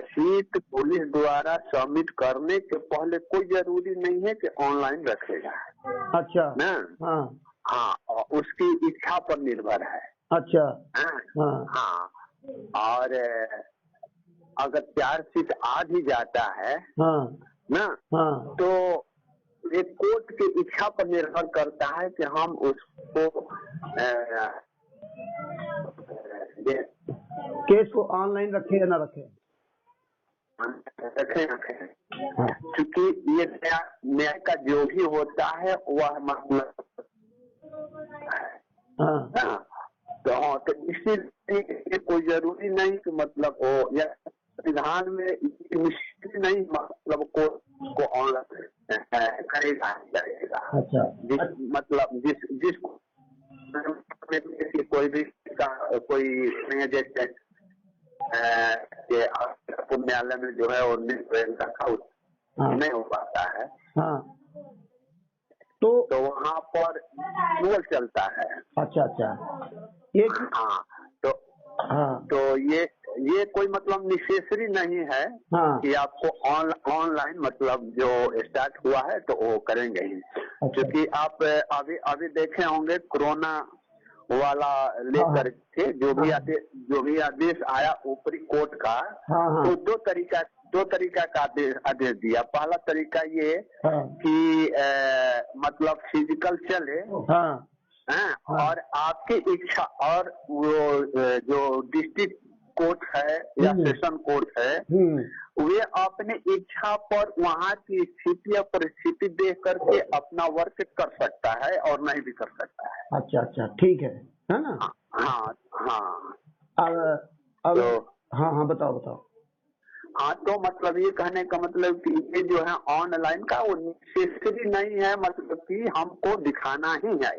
शीट पुलिस द्वारा सबमिट करने के पहले कोई जरूरी नहीं है कि ऑनलाइन रखेगा अच्छा, ना। हाँ हाँ, और उसकी इच्छा पर निर्भर है। अच्छा, हाँ, हाँ। और अगर चार्जशीट आ भी जाता है हाँ ना, हाँ, तो एक कोर्ट की इच्छा पर निर्भर करता है कि हम उसको केस को ऑनलाइन रखे या ना रखे। रखें। क्योंकि ये न्याय का जो भी होता है वह मतलब हाँ तो इसीलिए कोई जरूरी नहीं कि मतलब वो या संविधान में निश्चित नहीं मतलब को ऑनलाइन करेगा जाएगा। अच्छा, मतलब जिस कोई भी कोई जैसे न्यायालय में जो है वो रखा नहीं हो पाता है, हाँ तो वहाँ पर ट्रिब्यूनल चलता है। अच्छा अच्छा, एक हाँ तो ये कोई मतलब नेसेसरी नहीं है हाँ कि आपको ऑनलाइन मतलब जो स्टार्ट हुआ है तो वो करेंगे ही। क्योंकि आप अभी देखे होंगे कोरोना वाला लेकर के जो भी आदेश आया ऊपरी कोर्ट का, तो दो तरीका का आदेश दिया। पहला तरीका ये कि मतलब फिजिकल चले और आपकी इच्छा, और वो जो डिस्ट्रिक्ट कोर्ट है या सेशन कोर्ट है वे अपने इच्छा पर वहाँ की स्थिति या परिस्थिति देख करके अपना वर्क कर सकता है और नहीं भी कर सकता है। अच्छा अच्छा, ठीक है ना। हाँ हाँ, अब हाँ बताओ। हाँ, तो मतलब ये कहने का मतलब कि ये जो है ऑनलाइन का वो नेसेसरी नहीं है, मतलब कि हमको दिखाना ही है,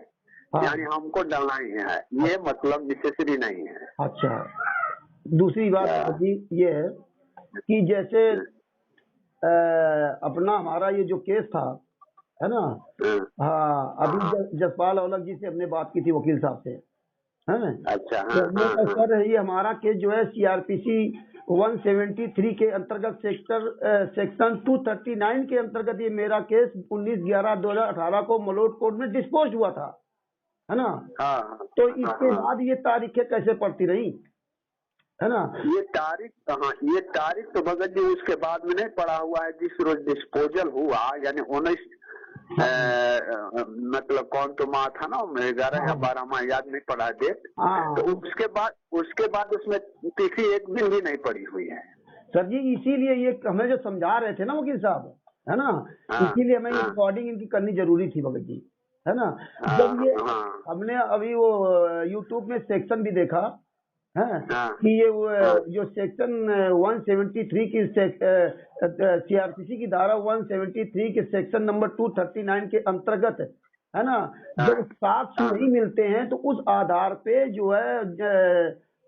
यानी हमको डालना ही है, ये मतलब नेसेसरी नहीं है। अच्छा, दूसरी बात ये है कि जैसे अपना हमारा ये जो केस था है ना, हाँ अभी जसपाल औलख जी से हमने बात की थी वकील साहब से, है अच्छा, तो सर ये हमारा केस जो है सीआरपीसी 173 के अंतर्गत सेक्शन 239 के अंतर्गत ये मेरा केस 19/11/2018 को मलोट कोर्ट में डिस्पोज हुआ था, है ना। तो इसके बाद ये तारीखें कैसे पड़ती रही, है ना। ये तारीख तो भगत जी उसके बाद में नहीं पड़ा हुआ है, जिस रोज डिस्पोजल हुआ यानी 19 मतलब कौन तो माह था ना, 11 या 12 माह याद नहीं पड़ा डेट, तो उसके बाद उसमें तिथि एक दिन भी नहीं पड़ी हुई है सर जी। इसीलिए ये हमें जो समझा रहे थे ना वकील साहब, है ना, इसीलिए हमें रिकॉर्डिंग इनकी करनी जरूरी थी भगत जी, है ना। जब ये हमने अभी वो यूट्यूब में सेक्शन भी देखा है कि ये जो सेक्शन 173 की सीआरपीसी की धारा 173 के सेक्शन नंबर 239 के अंतर्गत, है ना, जब साक्ष्य नहीं मिलते हैं तो उस आधार पे जो है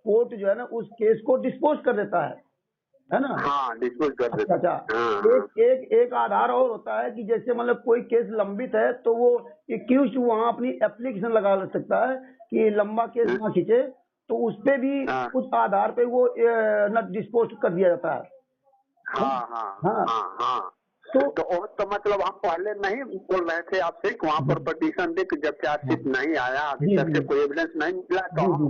कोर्ट जो है ना उस केस को डिस्पोज कर देता है ना। डिस्पोज कर देता है। अच्छा, एक आधार और होता है कि जैसे मतलब कोई केस लंबित है तो वो एक्यूज्ड वहाँ अपनी एप्लीकेशन लगा सकता है कि लंबा केस ना खींचे, तो उस पे भी उस आधार पे वो न डिस्पोज कर दिया जाता है। तो मतलब हम पहले नहीं बोल रहे थे आपसे कि वहाँ पर पिटीशन दे कि जब चार्जशीट नहीं आया, अभी तक से कोई एविडेंस नहीं मिला, तो हम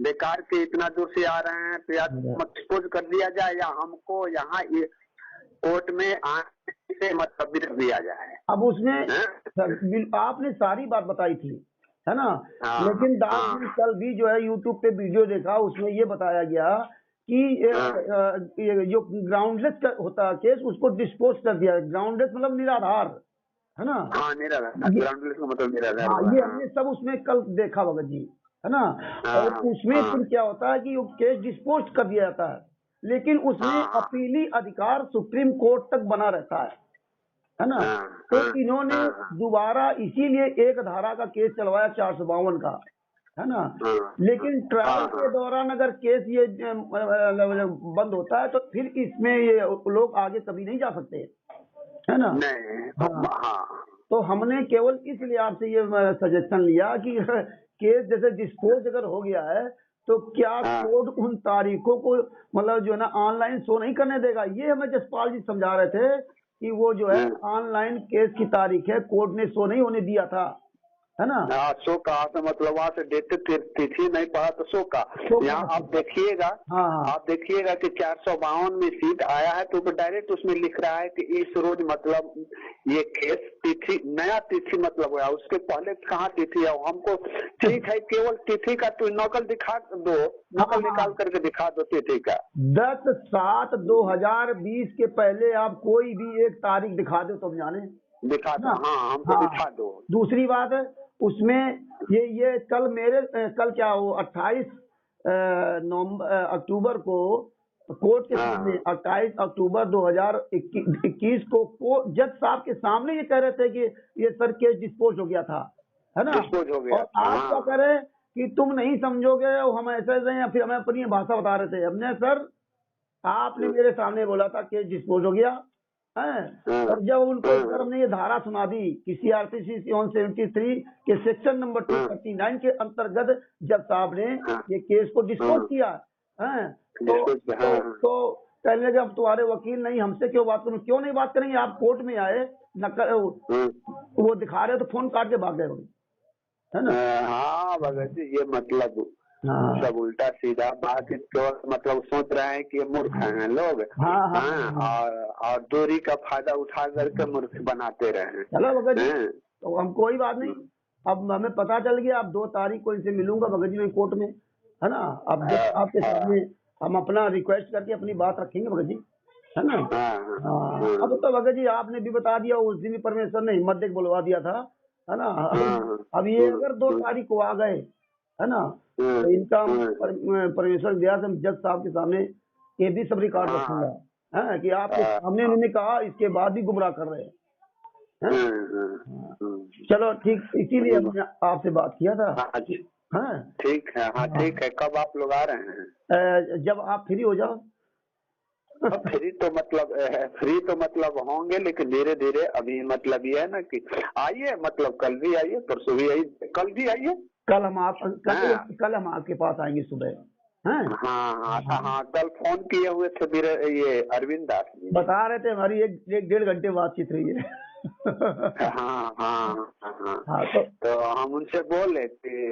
बेकार के इतना दूर से आ रहे हैं तो या डिस्पोज कर दिया जाए या हमको यहाँ कोर्ट में आने से मतलब दिया जाए। अब उसमें आपने सारी बात बताई थी, है ना, लेकिन दास ने कल भी जो है यूट्यूब पे वीडियो देखा, उसमें ये बताया गया कि जो ग्राउंडलेस होता केस उसको डिस्पोज कर दिया। ग्राउंडलेस मतलब निराधार, है ना। ग्राउंडलेस का मतलब निराधार। ये हमने सब उसमें कल देखा भगत जी, है ना। और उसमें फिर क्या होता है कि वो केस डिस्पोज कर दिया जाता है, लेकिन उसमें अपीली अधिकार सुप्रीम कोर्ट तक बना रहता है ना। तो इन्होंने दोबारा इसीलिए एक धारा का केस चलवाया 452 का, है ना। लेकिन ट्रायल के दौरान अगर केस ये बंद होता है तो फिर इसमें ये लोग आगे कभी नहीं जा सकते, है ना। तो हमने केवल इसलिए आपसे ये सजेशन लिया कि केस जैसे डिस्पोज अगर हो गया है तो क्या कोर्ट उन तारीखों को मतलब जो है ना ऑनलाइन शो नहीं करने देगा। ये हमें जसपाल जी समझा रहे थे कि वो जो है ऑनलाइन केस की तारीख है, कोर्ट ने शो नहीं होने दिया था, है ना। शो का तो मतलब वहाँ से डेट तिथि नहीं पड़ा तो शो का। यहाँ आप देखिएगा, आप देखिएगा कि 452 में सीट आया है तो डायरेक्ट उसमें लिख रहा है कि इस रोज मतलब ये केस तिथि नया तिथि मतलब हुआ, उसके पहले कहाँ तिथि है। हमको ठीक है केवल तिथि का तो नकल दिखा दो, नकल निकाल करके दिखा दो तिथि का। 10/7/2020 के पहले आप कोई भी एक तारीख दिखा दो तो हम जाने, दिखा दो। हमको दिखा दो। दूसरी बात है उसमें ये कल क्या हो 28 अक्टूबर को कोर्ट के सामने 28 अक्टूबर 2021 को जज साहब के सामने ये कह रहे थे कि ये सर केस डिस्पोज हो गया था, है ना। डिस्पोज हो गया। और आप क्या करें कि तुम नहीं समझोगे, हम ऐसे या फिर हमें अपनी भाषा बता रहे थे। हमने सर आपने मेरे सामने बोला था केस डिस्पोज हो गया है, और जब उनको सर हमने ये धारा सुना दी कि CRPC 173 के सेक्शन नंबर 239 के अंतर्गत जज साहब ने ये केस को डिस्पोज किया है, तो कहने लगे अब तुम्हारे वकील नहीं, हमसे क्यों बात करूं। क्यों नहीं बात करेंगे, आप कोर्ट में आए वो दिखा रहे तो फोन काट के भाग गए, है ना। हाँ भगत जी ये मतलब सब उल्टा सीधा बात, तो मतलब सोच रहे हैं कि ये मूर्ख हैं लोग। और दूरी का फायदा उठा करके मूर्ख बनाते रहे। चलो भगत जी तो हम कोई बात नहीं, अब हमें पता चल गया। अब 2 तारीख को इनसे मिलूंगा भगत जी में कोर्ट में, है ना। अब जब आपके सामने हम अपना रिक्वेस्ट करके अपनी बात रखेंगे भगत जी, है ना। अब तो भगत जी आपने भी बता दिया, उस दिन भी परमेश्वर ने हिम्मत देख बुलवा दिया था, है ना। अब ये अगर 2 तारीख को आ गए, है ना, तो इनका परमेश्वर दया से जज साहब के सामने ये भी सब रिकॉर्ड रखूंगा, है कि आपके सामने उन्होंने कहा, इसके बाद भी गुमराह कर रहे हैं। चलो ठीक, इसीलिए हमने आपसे बात किया था। ठीक है। ठीक है। कब आप लोग आ रहे हैं? जब आप फ्री हो जाओ। फ्री तो मतलब होंगे, लेकिन धीरे धीरे। अभी मतलब ये है ना कि आइए, मतलब कल भी आइए, परसों भी आइए, कल भी आइए। कल हम आपके पास आएंगे सुबह। हाँ, कल फोन किए हुए थे ये अरविंद दास जी, बता रहे थे हमारी 1-1.5 घंटे बातचीत रही है। तो हम उनसे बोले कि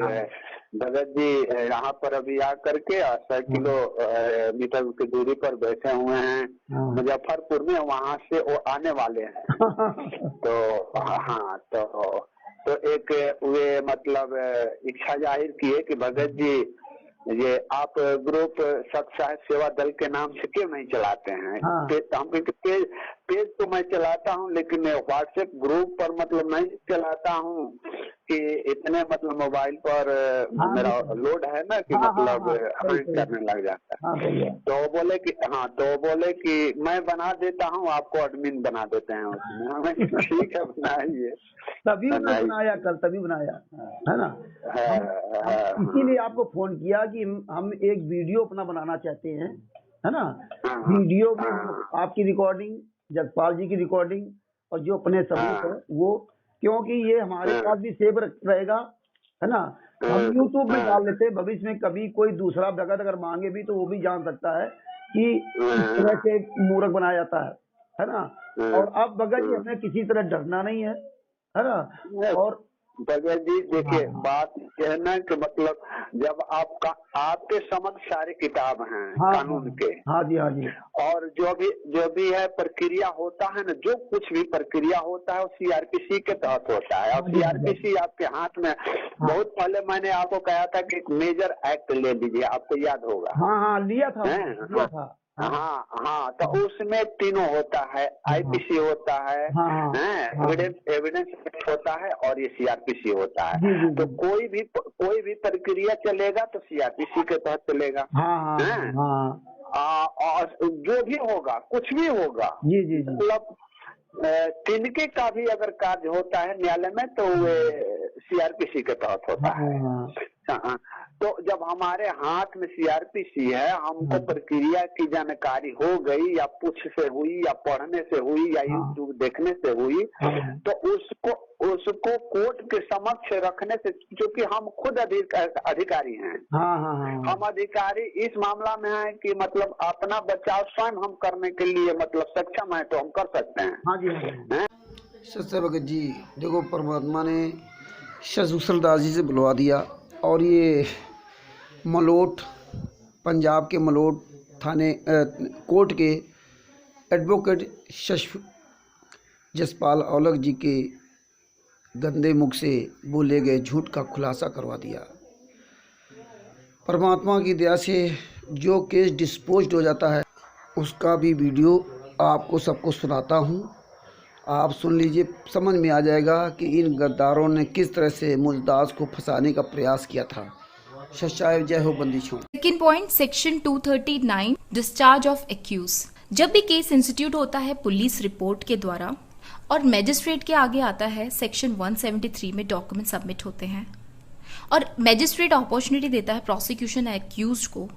भगत जी यहाँ पर अभी आ करके 100 किलोमीटर की दूरी पर बैठे हुए हैं मुजफ्फरपुर में, वहाँ से वो आने वाले हैं। तो एक वे मतलब इच्छा जाहिर की है कि भगत जी ये आप ग्रुप सत्य साहित्य सेवा दल के नाम से क्यों नहीं चलाते हैं। पेज तो मैं चलाता हूँ, लेकिन व्हाट्सएप ग्रुप पर मतलब नहीं चलाता हूँ कि इतने मतलब मोबाइल पर मेरा लोड है ना कि मतलब हैंग करने लग जाता है। तो बोले कि मैं बना देता हूँ, आपको एडमिन बना देते हैं उसमें। ठीक है, बनाइए। तभी बनाया, है ना। इसीलिए आपको फोन किया कि हम एक वीडियो अपना बनाना चाहते हैं, है ना। वीडियो में आपकी रिकॉर्डिंग, जगपाल जी की रिकॉर्डिंग और जो अपने सबूत है वो, क्योंकि ये हमारे पास भी सेव रहेगा, है ना। हम यूट्यूब में डाल लेते हैं, भविष्य में कभी कोई दूसरा भगत अगर मांगे भी तो वो भी जान सकता है कि इस तरह से मूर्ख बनाया जाता है ना। और अब भगत जी हमें किसी तरह डरना नहीं है ना। और भगत जी देखिए बात यह है ना कि मतलब जब आपके समक्ष सारे किताब हैं कानून के। हाँ जी। और जो भी है प्रक्रिया होता है ना, जो कुछ भी प्रक्रिया होता है वो CRPC के तहत होता है। और CRPC आपके हाथ में, बहुत पहले मैंने आपको कहा था कि एक मेजर एक्ट ले लीजिए, आपको याद होगा। हाँ, लिया था। हाँ, तो उसमें तीनों होता है, IPC होता है, एविडेंस एक्ट होता है और ये CRPC होता है। तो कोई भी प्रक्रिया चलेगा तो CRPC के तहत चलेगा। और जो भी होगा, कुछ भी होगा, जी जी जी मतलब तिनके का भी अगर कार्य होता है न्यायालय में तो वे सीआरपीसी के तहत होता है। हाँ, तो जब हमारे हाथ में सीआरपीसी है, हमको प्रक्रिया की जानकारी हो गई, या पूछ से हुई, या पढ़ने से हुई, या यूट्यूब देखने से हुई, तो उसको कोर्ट के समक्ष रखने से, क्योंकि हम खुद अधिकारी हैं। हम अधिकारी इस मामला में है कि मतलब अपना बचाव स्वयं हम करने के लिए मतलब सक्षम है, तो हम कर सकते हैं। सत्य भगत जी, देखो परमात्मा ने शशूसल दास जी से बुलवा दिया, और ये मलोट, पंजाब के मलोट थाने कोर्ट के एडवोकेट जसपाल औलख जी के गंदे मुख से बोले गए झूठ का खुलासा करवा दिया। परमात्मा की दया से जो केस डिस्पोज्ड हो जाता है, उसका भी वीडियो आपको सबको सुनाता हूँ। आप सुन लीजिए, समझ में आ जाएगा कि इन गद्दारों ने किस तरह से मुल्ताज को फंसाने का प्रयास किया था। सच्चाई जय हो बंदिशों। Second point, section 239 discharge of accused. जब भी केस इंस्टीट्यूट होता है पुलिस रिपोर्ट के द्वारा और मैजिस्ट्रेट के आगे आता है, सेक्शन 173 में डॉक्यूमेंट सबमिट होते हैं और मैजिस्ट्रेट अपॉर्चुनिटी देता है प्रोसिक्यूशन एक्यूज को।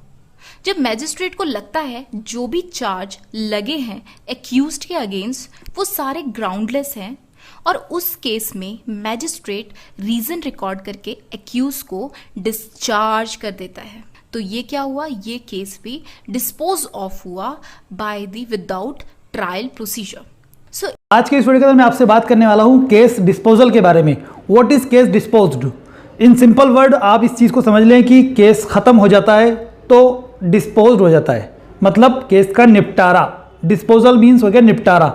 जब मैजिस्ट्रेट को लगता है जो भी चार्ज लगे हैं एक्यूज्ड के अगेंस्ट वो सारे ग्राउंडलेस हैं, और उस केस में मैजिस्ट्रेट रीजन रिकॉर्ड करके एक्यूज को डिस्चार्ज कर देता है। तो ये क्या हुआ, ये केस भी डिस्पोज ऑफ हुआ by the without trial procedure. आज के इस वीडियो के अंदर मैं आपसे बात करने वाला हूं केस डिस्पोजल के बारे में। What is case disposed? In simple word आप इस चीज को समझ लें कि केस खत्म हो जाता है तो डिस्पोज हो जाता है, मतलब केस का निपटारा। डिस्पोजल मीन्स हो गया निपटारा,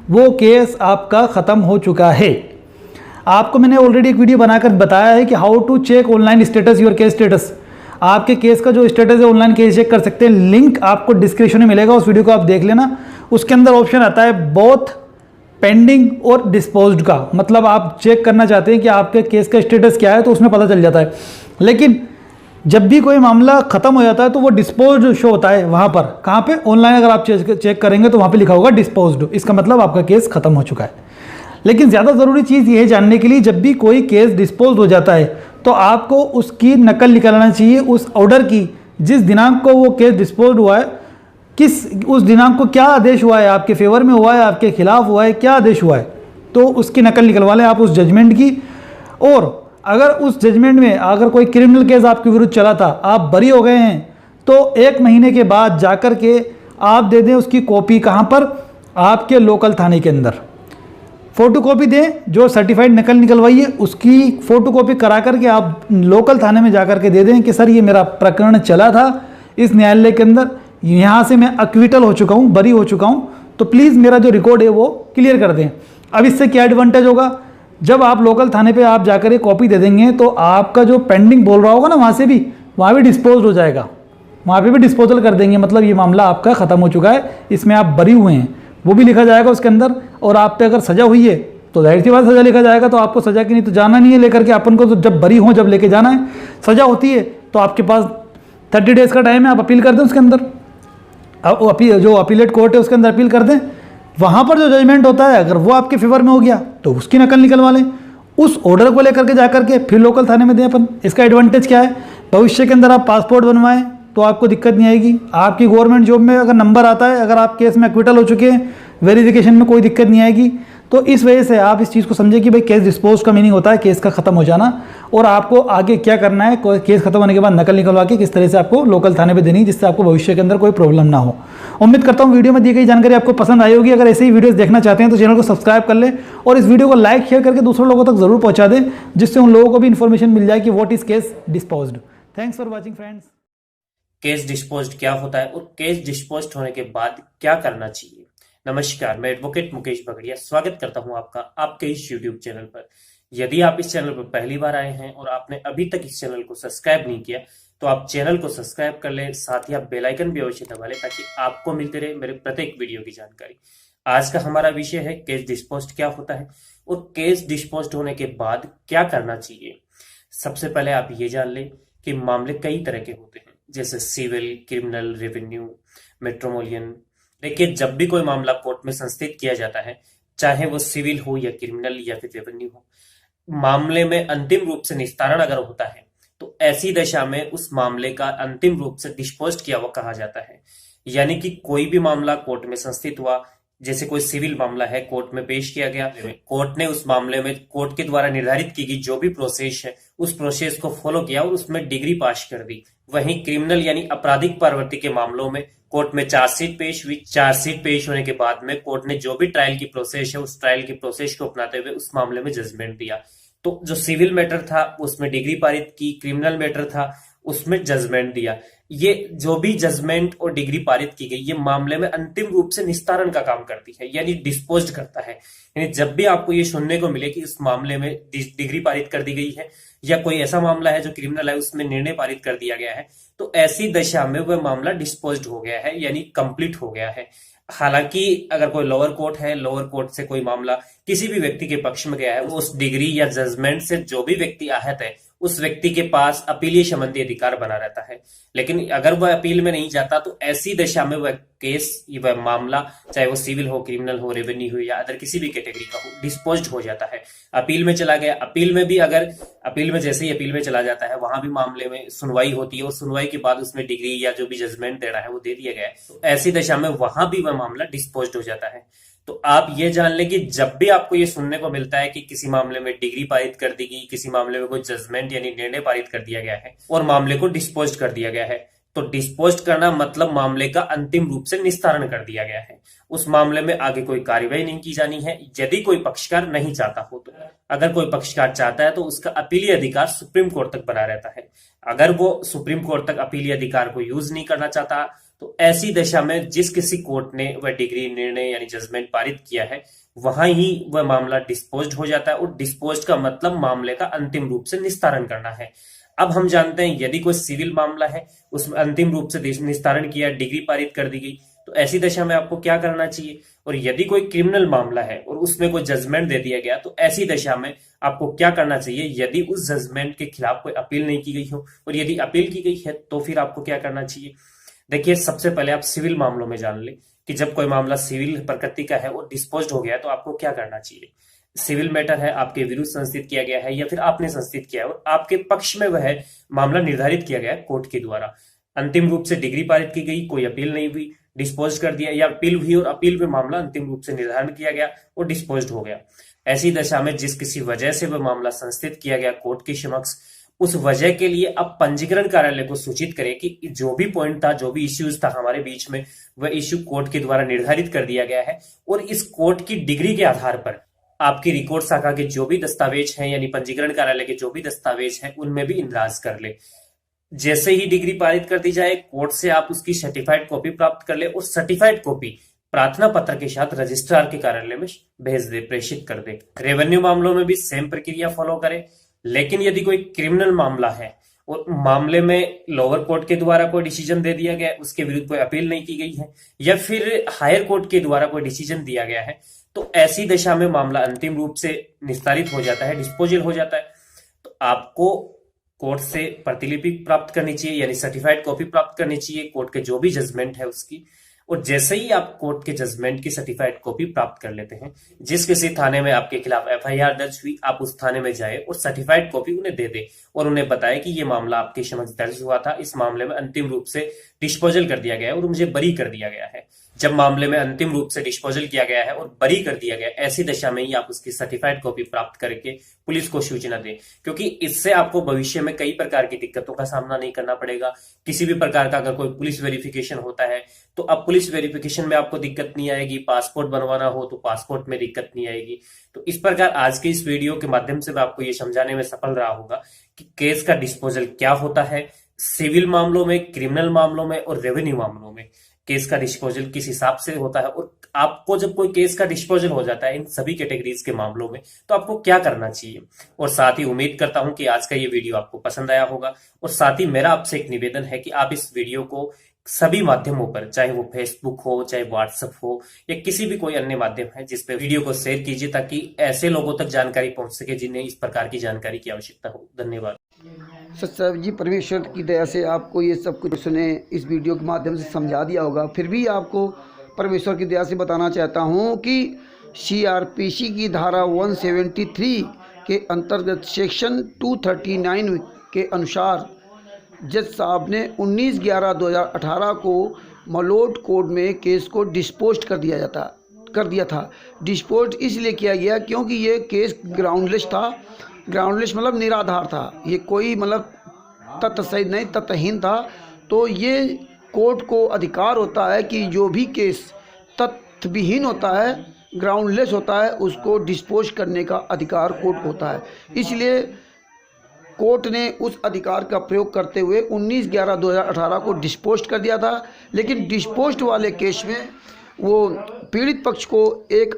वो केस आपका ख़त्म हो चुका है। आपको मैंने ऑलरेडी एक वीडियो बनाकर बताया है कि how to check online status your case status. आपके केस का जो स्टेटस है ऑनलाइन केस चेक कर सकते हैं, लिंक आपको डिस्क्रिप्शन में मिलेगा, उस वीडियो को आप देख लेना। उसके अंदर ऑप्शन आता है बोथ पेंडिंग और डिस्पोज्ड का, मतलब आप चेक करना चाहते हैं कि आपके केस का स्टेटस क्या है, तो उसमें पता चल जाता है। लेकिन जब भी कोई मामला खत्म हो जाता है तो वो डिस्पोज्ड शो होता है वहाँ पर। कहाँ पे? ऑनलाइन अगर आप चेक करेंगे तो वहाँ पे लिखा होगा डिस्पोज्ड, इसका मतलब आपका केस खत्म हो चुका है। लेकिन ज़्यादा ज़रूरी चीज़ ये है जानने के लिए, जब भी कोई केस डिस्पोज हो जाता है तो आपको उसकी नकल निकालना चाहिए, उस ऑर्डर की, जिस दिनांक को वो केस डिस्पोज हुआ है, उस दिनांक को क्या आदेश हुआ है, आपके फेवर में हुआ है, आपके खिलाफ हुआ है, क्या आदेश हुआ है, तो उसकी नकल निकलवा लें आप उस जजमेंट की। और अगर उस जजमेंट में अगर कोई क्रिमिनल केस आपके विरुद्ध चला था, आप बरी हो गए हैं, तो 1 महीने के बाद जाकर के आप दे दें उसकी कॉपी। कहाँ पर? आपके लोकल थाने के अंदर फ़ोटो कॉपी दें, जो सर्टिफाइड नकल निकलवाइए उसकी फ़ोटो कॉपी करा करके आप लोकल थाने में जाकर के दे दें कि सर ये मेरा प्रकरण चला था इस न्यायालय के अंदर, यहाँ से मैं अक्विटल हो चुका हूँ, बरी हो चुका हूँ, तो प्लीज़ मेरा जो रिकॉर्ड है वो क्लियर कर दें। अब इससे क्या एडवांटेज होगा, जब आप लोकल थाने पे आप जाकर ये कॉपी दे देंगे तो आपका जो पेंडिंग बोल रहा होगा ना, वहाँ भी डिस्पोज हो जाएगा, वहाँ पे भी डिस्पोजल कर देंगे, मतलब ये मामला आपका ख़त्म हो चुका है, इसमें आप बरी हुए हैं, वो भी लिखा जाएगा उसके अंदर। और आप पे अगर सज़ा हुई है तो जाहिर सी बात सज़ा लिखा जाएगा, तो आपको सज़ा की नहीं तो जाना नहीं है लेकर के, अपन को तो जब बरी हो जब लेके जाना है। सज़ा होती है तो आपके पास 30 डेज़ का टाइम है, आप अपील कर दें उसके अंदर, जो अपीलेट कोर्ट है उसके अंदर अपील कर दें। वहाँ पर जो जजमेंट होता है अगर वो आपके फेवर में हो गया तो उसकी नकल निकलवा लें, उस ऑर्डर को लेकर के जाकर के फिर लोकल थाने में दें अपन। इसका एडवांटेज क्या है, भविष्य के अंदर आप पासपोर्ट बनवाएं तो आपको दिक्कत नहीं आएगी। आपकी गवर्नमेंट जॉब में अगर नंबर आता है, अगर आप केस में एक्विटल हो चुके हैं, वेरिफिकेशन में कोई दिक्कत नहीं आएगी। तो इस वजह से आप इस चीज़ को समझे कि भाई केस डिस्पोज का मीनिंग होता है केस का खत्म हो जाना, और आपको आगे क्या करना है, केस खत्म होने के बाद नकल निकलवा के किस तरह से आपको लोकल थाने पे देनी, जिससे आपको भविष्य के अंदर कोई प्रॉब्लम ना हो। उम्मीद करता हूँ वीडियो में दी गई जानकारी आपको पसंद आई होगी। अगर ऐसे ही वीडियोस देखना चाहते हैं तो चैनल को सब्सक्राइब कर लें और इस वीडियो को लाइक शेयर करके दूसरे लोगों तक जरूर पहुंचा दें, जिससे उन लोगों को भी इन्फॉर्मेशन मिल जाए कि what is case disposed. Thanks for watching friends. Case disposed क्या होता है और केस डिस्पोज्ड होने के बाद क्या करना चाहिए। नमस्कार, मैं एडवोकेट मुकेश बगड़िया स्वागत करता हूं आपका आपके इस यूट्यूब चैनल पर। यदि आप इस चैनल पर पहली बार आए हैं और आपने अभी तक इस चैनल को सब्सक्राइब नहीं किया तो आप चैनल को सब्सक्राइब कर लें, साथ ही आप बेल आइकन भी अवश्य दबा लें ताकि आपको मिलते रहे मेरे प्रत्येक वीडियो की जानकारी। आज का हमारा विषय है केस डिस्पोज्ड क्या होता है और केस डिस्पोज्ड होने के बाद क्या करना चाहिए। सबसे पहले आप ये जान लें कि मामले कई तरह के होते हैं, जैसे सिविल, क्रिमिनल, रेवेन्यू। मेट्रोपोलिटन। देखिए, जब भी कोई मामला कोर्ट में संस्थित किया जाता है, चाहे वो सिविल हो या क्रिमिनल या फिर रेवेन्यू हो, मामले में अंतिम रूप से निस्तारण अगर होता है तो ऐसी दशा में उस मामले का अंतिम रूप से डिस्पोज किया हुआ कहा जाता है। यानी कि कोई भी मामला कोर्ट में संस्थित हुआ, जैसे कोई सिविल मामला है, कोर्ट में पेश किया गया, कोर्ट ने उस मामले में कोर्ट के द्वारा निर्धारित की गई जो भी प्रोसेस है उस प्रोसेस को फॉलो किया और उसमें डिग्री पास कर दी। वहीं क्रिमिनल यानी आपराधिक प्रवृत्ति के मामलों में कोर्ट में चार्जशीट पेश हुई, चार्जशीट पेश होने के बाद में कोर्ट ने जो भी ट्रायल की प्रोसेस है उस ट्रायल की प्रोसेस को अपनाते हुए उस मामले में जजमेंट दिया। तो जो सिविल मैटर था उसमें डिग्री पारित की, क्रिमिनल मैटर था उसमें जजमेंट दिया। ये जो भी जजमेंट और डिग्री पारित की गई ये मामले में अंतिम रूप से निस्तारण का काम करती है, यानी डिस्पोज करता है। यानी जब भी आपको ये सुनने को मिले कि इस मामले में डिग्री पारित कर दी गई है या कोई ऐसा मामला है जो क्रिमिनल है उसमें निर्णय पारित कर दिया गया है, तो ऐसी दशा में वह मामला डिस्पोज्ड हो गया है, यानी कंप्लीट हो गया है। हालांकि अगर कोई लोअर कोर्ट है, लोअर कोर्ट से कोई मामला किसी भी व्यक्ति के पक्ष में गया है, उस डिग्री या जजमेंट से जो भी व्यक्ति आहत है उस व्यक्ति के पास अपीलीय संबंधी अधिकार बना रहता है। लेकिन अगर वह अपील में नहीं जाता तो ऐसी दशा में वह केस, वह मामला, चाहे वो सिविल हो, क्रिमिनल हो, रेवेन्यू हो या अदर किसी भी कैटेगरी का हो, डिस्पोज्ड हो जाता है। अपील में चला गया, अपील में भी अगर अपील में जैसे ही अपील में चला जाता है वहां भी मामले में सुनवाई होती है और सुनवाई के बाद उसमें डिग्री या जो भी जजमेंट देना है वो दे दिया गया है, तो ऐसी दशा में वहां भी वह मामला डिस्पोज्ड हो जाता है। तो आप ये जान लें कि जब भी आपको ये सुनने को मिलता है कि किसी मामले में डिग्री पारित कर दी गई, किसी मामले में कोई जजमेंट यानी निर्णय पारित कर दिया गया है और मामले को डिस्पोज कर दिया गया है, तो डिस्पोज करना मतलब मामले का अंतिम रूप से निस्तारण कर दिया गया है। उस मामले में आगे कोई कार्यवाही नहीं की जानी है यदि कोई पक्षकार नहीं चाहता हो। तो अगर कोई पक्षकार चाहता है तो उसका अपीलीय अधिकार सुप्रीम कोर्ट तक बना रहता है। अगर वो सुप्रीम कोर्ट तक अपीलीय अधिकार को यूज नहीं करना चाहता तो ऐसी दशा में जिस किसी कोर्ट ने वह डिग्री, निर्णय यानी जजमेंट पारित किया है वहां ही वह मामला डिस्पोज्ड हो जाता है और डिस्पोज्ड का मतलब मामले का अंतिम रूप से निस्तारण करना है। अब हम जानते हैं यदि कोई सिविल मामला है उसमें अंतिम रूप से निस्तारण किया, डिग्री पारित कर दी गई, तो ऐसी दशा में आपको क्या करना चाहिए। और यदि कोई क्रिमिनल मामला है और उसमें कोई जजमेंट दे दिया गया तो ऐसी दशा में आपको क्या करना चाहिए। यदि उस जजमेंट के खिलाफ कोई अपील नहीं की गई हो और यदि अपील की गई है तो फिर आपको क्या करना चाहिए। देखिए, सबसे पहले आप सिविल मामलों में जान लें कि जब कोई मामला सिविल प्रकृति का है और डिस्पोज्ड हो गया है तो आपको क्या करना चाहिए। सिविल मैटर है, आपके विरुद्ध संस्थित किया गया है या फिर आपने संस्थित किया है और आपके पक्ष में वह मामला निर्धारित किया गया है कोर्ट के द्वारा, अंतिम रूप से डिग्री पारित की गई, कोई अपील नहीं हुई, डिस्पोज कर दिया, या अपील हुई और अपील में मामला अंतिम रूप से निर्धारण किया गया और डिस्पोज्ड हो गया। ऐसी दशा में जिस किसी वजह से वह मामला संस्थित किया गया कोर्ट के समक्ष, उस वजह के लिए अब पंजीकरण कार्यालय को सूचित करें कि जो भी पॉइंट था, जो भी इश्यूज था हमारे बीच में, वह इश्यू कोर्ट के द्वारा निर्धारित कर दिया गया है और इस कोर्ट की डिग्री के आधार पर आपकी रिकॉर्ड शाखा के जो भी दस्तावेज हैं यानी पंजीकरण कार्यालय के जो भी दस्तावेज हैं उनमें भी इंदराज कर ले। जैसे ही डिग्री पारित कर दी जाए कोर्ट से आप उसकी सर्टिफाइड कॉपी प्राप्त कर ले और सर्टिफाइड कॉपी प्रार्थना पत्र के साथ रजिस्ट्रार के कार्यालय में भेज दे, प्रेषित कर दे। रेवेन्यू मामलों में भी सेम प्रक्रिया फॉलो करें। लेकिन यदि कोई क्रिमिनल मामला है और मामले में लोअर कोर्ट के द्वारा कोई डिसीजन दे दिया गया है, उसके विरुद्ध कोई अपील नहीं की गई है या फिर हायर कोर्ट के द्वारा कोई डिसीजन दिया गया है, तो ऐसी दशा में मामला अंतिम रूप से निस्तारित हो जाता है, डिस्पोजल हो जाता है। तो आपको कोर्ट से प्रतिलिपि प्राप्त करनी चाहिए यानी सर्टिफाइड कॉपी प्राप्त करनी चाहिए कोर्ट के जो भी जजमेंट है उसकी। और जैसे ही आप कोर्ट के जजमेंट की सर्टिफाइड कॉपी प्राप्त कर लेते हैं, जिस किसी थाने में आपके खिलाफ एफआईआर दर्ज हुई, आप उस थाने में जाए और सर्टिफाइड कॉपी उन्हें दे दे और उन्हें बताए कि ये मामला आपके समक्ष दर्ज हुआ था, इस मामले में अंतिम रूप से डिस्पोजल कर दिया गया है और मुझे बरी कर दिया गया है। जब मामले में अंतिम रूप से डिस्पोजल किया गया है और बरी कर दिया गया, ऐसी दशा में ही आप उसकी सर्टिफाइड कॉपी प्राप्त करके पुलिस को सूचना दें, क्योंकि इससे आपको भविष्य में कई प्रकार की दिक्कतों का सामना नहीं करना पड़ेगा। किसी भी प्रकार का अगर कोई पुलिस वेरिफिकेशन होता है तो अब पुलिस वेरिफिकेशन में आपको दिक्कत नहीं आएगी, पासपोर्ट बनवाना हो तो पासपोर्ट में दिक्कत नहीं आएगी। तो इस प्रकार आज के इस वीडियो के माध्यम से मैं आपको ये समझाने में सफल रहा होगा कि केस का डिस्पोजल क्या होता है, सिविल मामलों में, क्रिमिनल मामलों में और रेवेन्यू मामलों में केस का डिस्पोजल किस हिसाब से होता है। और आपको जब कोई केस का डिस्पोजल हो जाता है इन सभी कैटेगरीज के मामलों में तो आपको क्या करना चाहिए। और साथ ही उम्मीद करता हूं कि आज का ये वीडियो आपको पसंद आया होगा। और साथ ही मेरा आपसे एक निवेदन है कि आप इस वीडियो को सभी माध्यमों पर, चाहे वो फेसबुक हो, चाहे व्हाट्सएप हो या किसी भी कोई अन्य माध्यम है, जिस पे वीडियो को शेयर कीजिए ताकि ऐसे लोगों तक जानकारी पहुंच सके जिन्हें इस प्रकार की जानकारी की आवश्यकता हो। धन्यवाद। सच्चा जी परमेश्वर की दया से आपको ये सब कुछ सुने इस वीडियो के माध्यम से समझा दिया होगा। फिर भी आपको परमेश्वर की दया से बताना चाहता हूँ कि CRPC की धारा 173 के अंतर्गत सेक्शन 239 के अनुसार जज साहब ने 19/11/2018 को मलोट कोर्ट में केस को डिस्पोज कर दिया था। डिस्पोज इसलिए किया गया क्योंकि ये केस ग्राउंडलेस था। ग्राउंडलेस मतलब निराधार था, ये कोई मतलब तथ्य सहित नहीं, तथ्यहीन था। तो ये कोर्ट को अधिकार होता है कि जो भी केस तथ्यविहीन होता है, ग्राउंडलेस होता है, उसको डिस्पोज करने का अधिकार कोर्ट होता है। इसलिए कोर्ट ने उस अधिकार का प्रयोग करते हुए 19/11/2018 को डिस्पोज कर दिया था। लेकिन डिस्पोज वाले केस में वो पीड़ित पक्ष को एक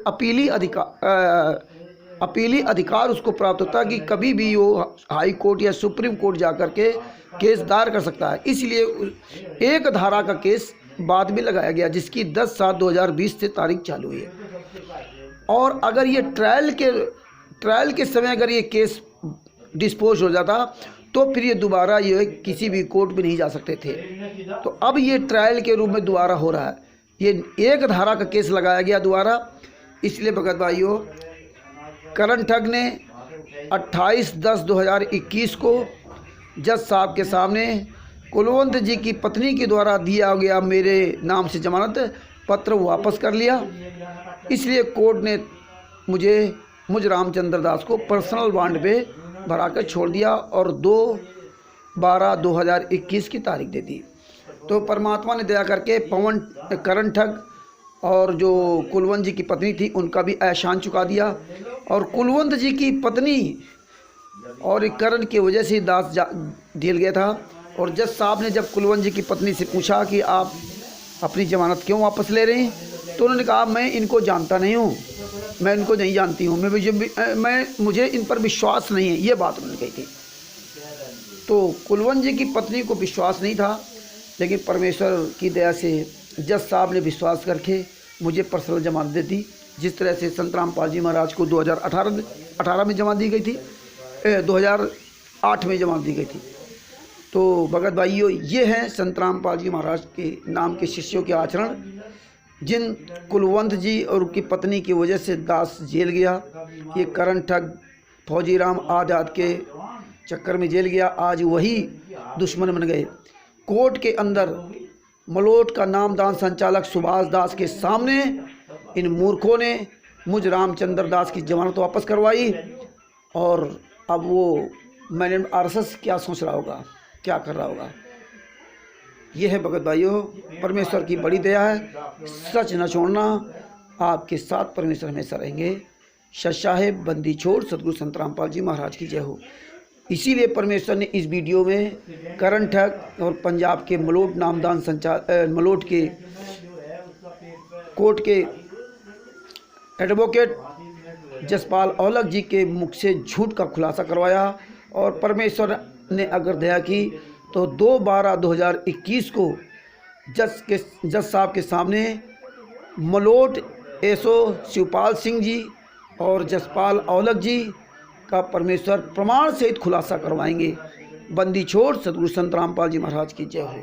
अपीली अधिकार उसको प्राप्त होता है कि कभी भी वो हाई कोर्ट या सुप्रीम कोर्ट जा कर के केस दायर कर सकता है। इसलिए एक धारा का केस बाद में लगाया गया जिसकी 10/7/2020 से तारीख चालू हुई है। और अगर ये ट्रायल के समय अगर ये केस डिस्पोज हो जाता तो फिर ये दोबारा ये किसी भी कोर्ट में नहीं जा सकते थे। तो अब ये ट्रायल के रूप में दोबारा हो रहा है। ये एक धारा का केस लगाया गया दोबारा। इसलिए भगत भाइयों, करण ठग ने 28/10/2021 को जज साहब के सामने कुलवंत जी की पत्नी के द्वारा दिया गया मेरे नाम से जमानत पत्र वापस कर लिया। इसलिए कोर्ट ने मुझ रामचंद्र दास को पर्सनल बॉन्ड पे भरा कर छोड़ दिया और 2/12/2021 की तारीख दे दी। तो परमात्मा ने दया करके करण ठग और जो कुलवंत जी की पत्नी थी उनका भी एहसान चुका दिया। और कुलवंत जी की पत्नी और करण की वजह से दास जेल गया था। और जज साहब ने जब कुलवंत जी की पत्नी से पूछा कि आप अपनी ज़मानत क्यों वापस ले रहे हैं, तो उन्होंने कहा मैं इनको जानता नहीं हूँ, मैं इनको नहीं जानती हूँ, मुझे इन पर विश्वास नहीं है, ये बात उन्होंने कही थी। तो कुलवंत जी की पत्नी को विश्वास नहीं था, लेकिन परमेश्वर की दया से जज साहब ने विश्वास करके मुझे पर्सनल जमानत दे दी। जिस तरह से संत रामपाल जी महाराज को 2018 में जमानत दी गई थी, 2008 में जमानत दी गई थी। तो भगत भाइयों, ये हैं संत रामपाल जी महाराज के नाम के शिष्यों के आचरण, जिन कुलवंत जी और उनकी पत्नी की वजह से दास जेल गया। ये करण ठग फौजी राम आजाद के चक्कर में जेल गया, आज वही दुश्मन बन गए। कोर्ट के अंदर मलोट का नामदान संचालक सुभाष दास के सामने इन मूर्खों ने मुझ रामचंद्र दास की जमानत वापस करवाई। और अब वो मैंने RSS क्या सोच रहा होगा, क्या कर रहा होगा। ये है भगत भाइयों, परमेश्वर की बड़ी दया है। सच न छोड़ना, आपके साथ परमेश्वर हमेशा रहेंगे। साहेब बंदी छोड़ सतगुरु संत रामपाल जी महाराज की जय हो। इसीलिए परमेश्वर ने इस वीडियो में करण ठग और पंजाब के मलोट नामदान मलोट के कोर्ट के एडवोकेट जसपाल औलख जी के मुख से झूठ का खुलासा करवाया। और परमेश्वर ने अगर दया की तो 2/12/2021 को जज साहब के सामने मलोट SO शिवपाल सिंह जी और जसपाल औलख जी का परमेश्वर प्रमाण सहित खुलासा करवाएंगे। बंदी छोड़ सतगुरु संत रामपाल जी महाराज की जय हो।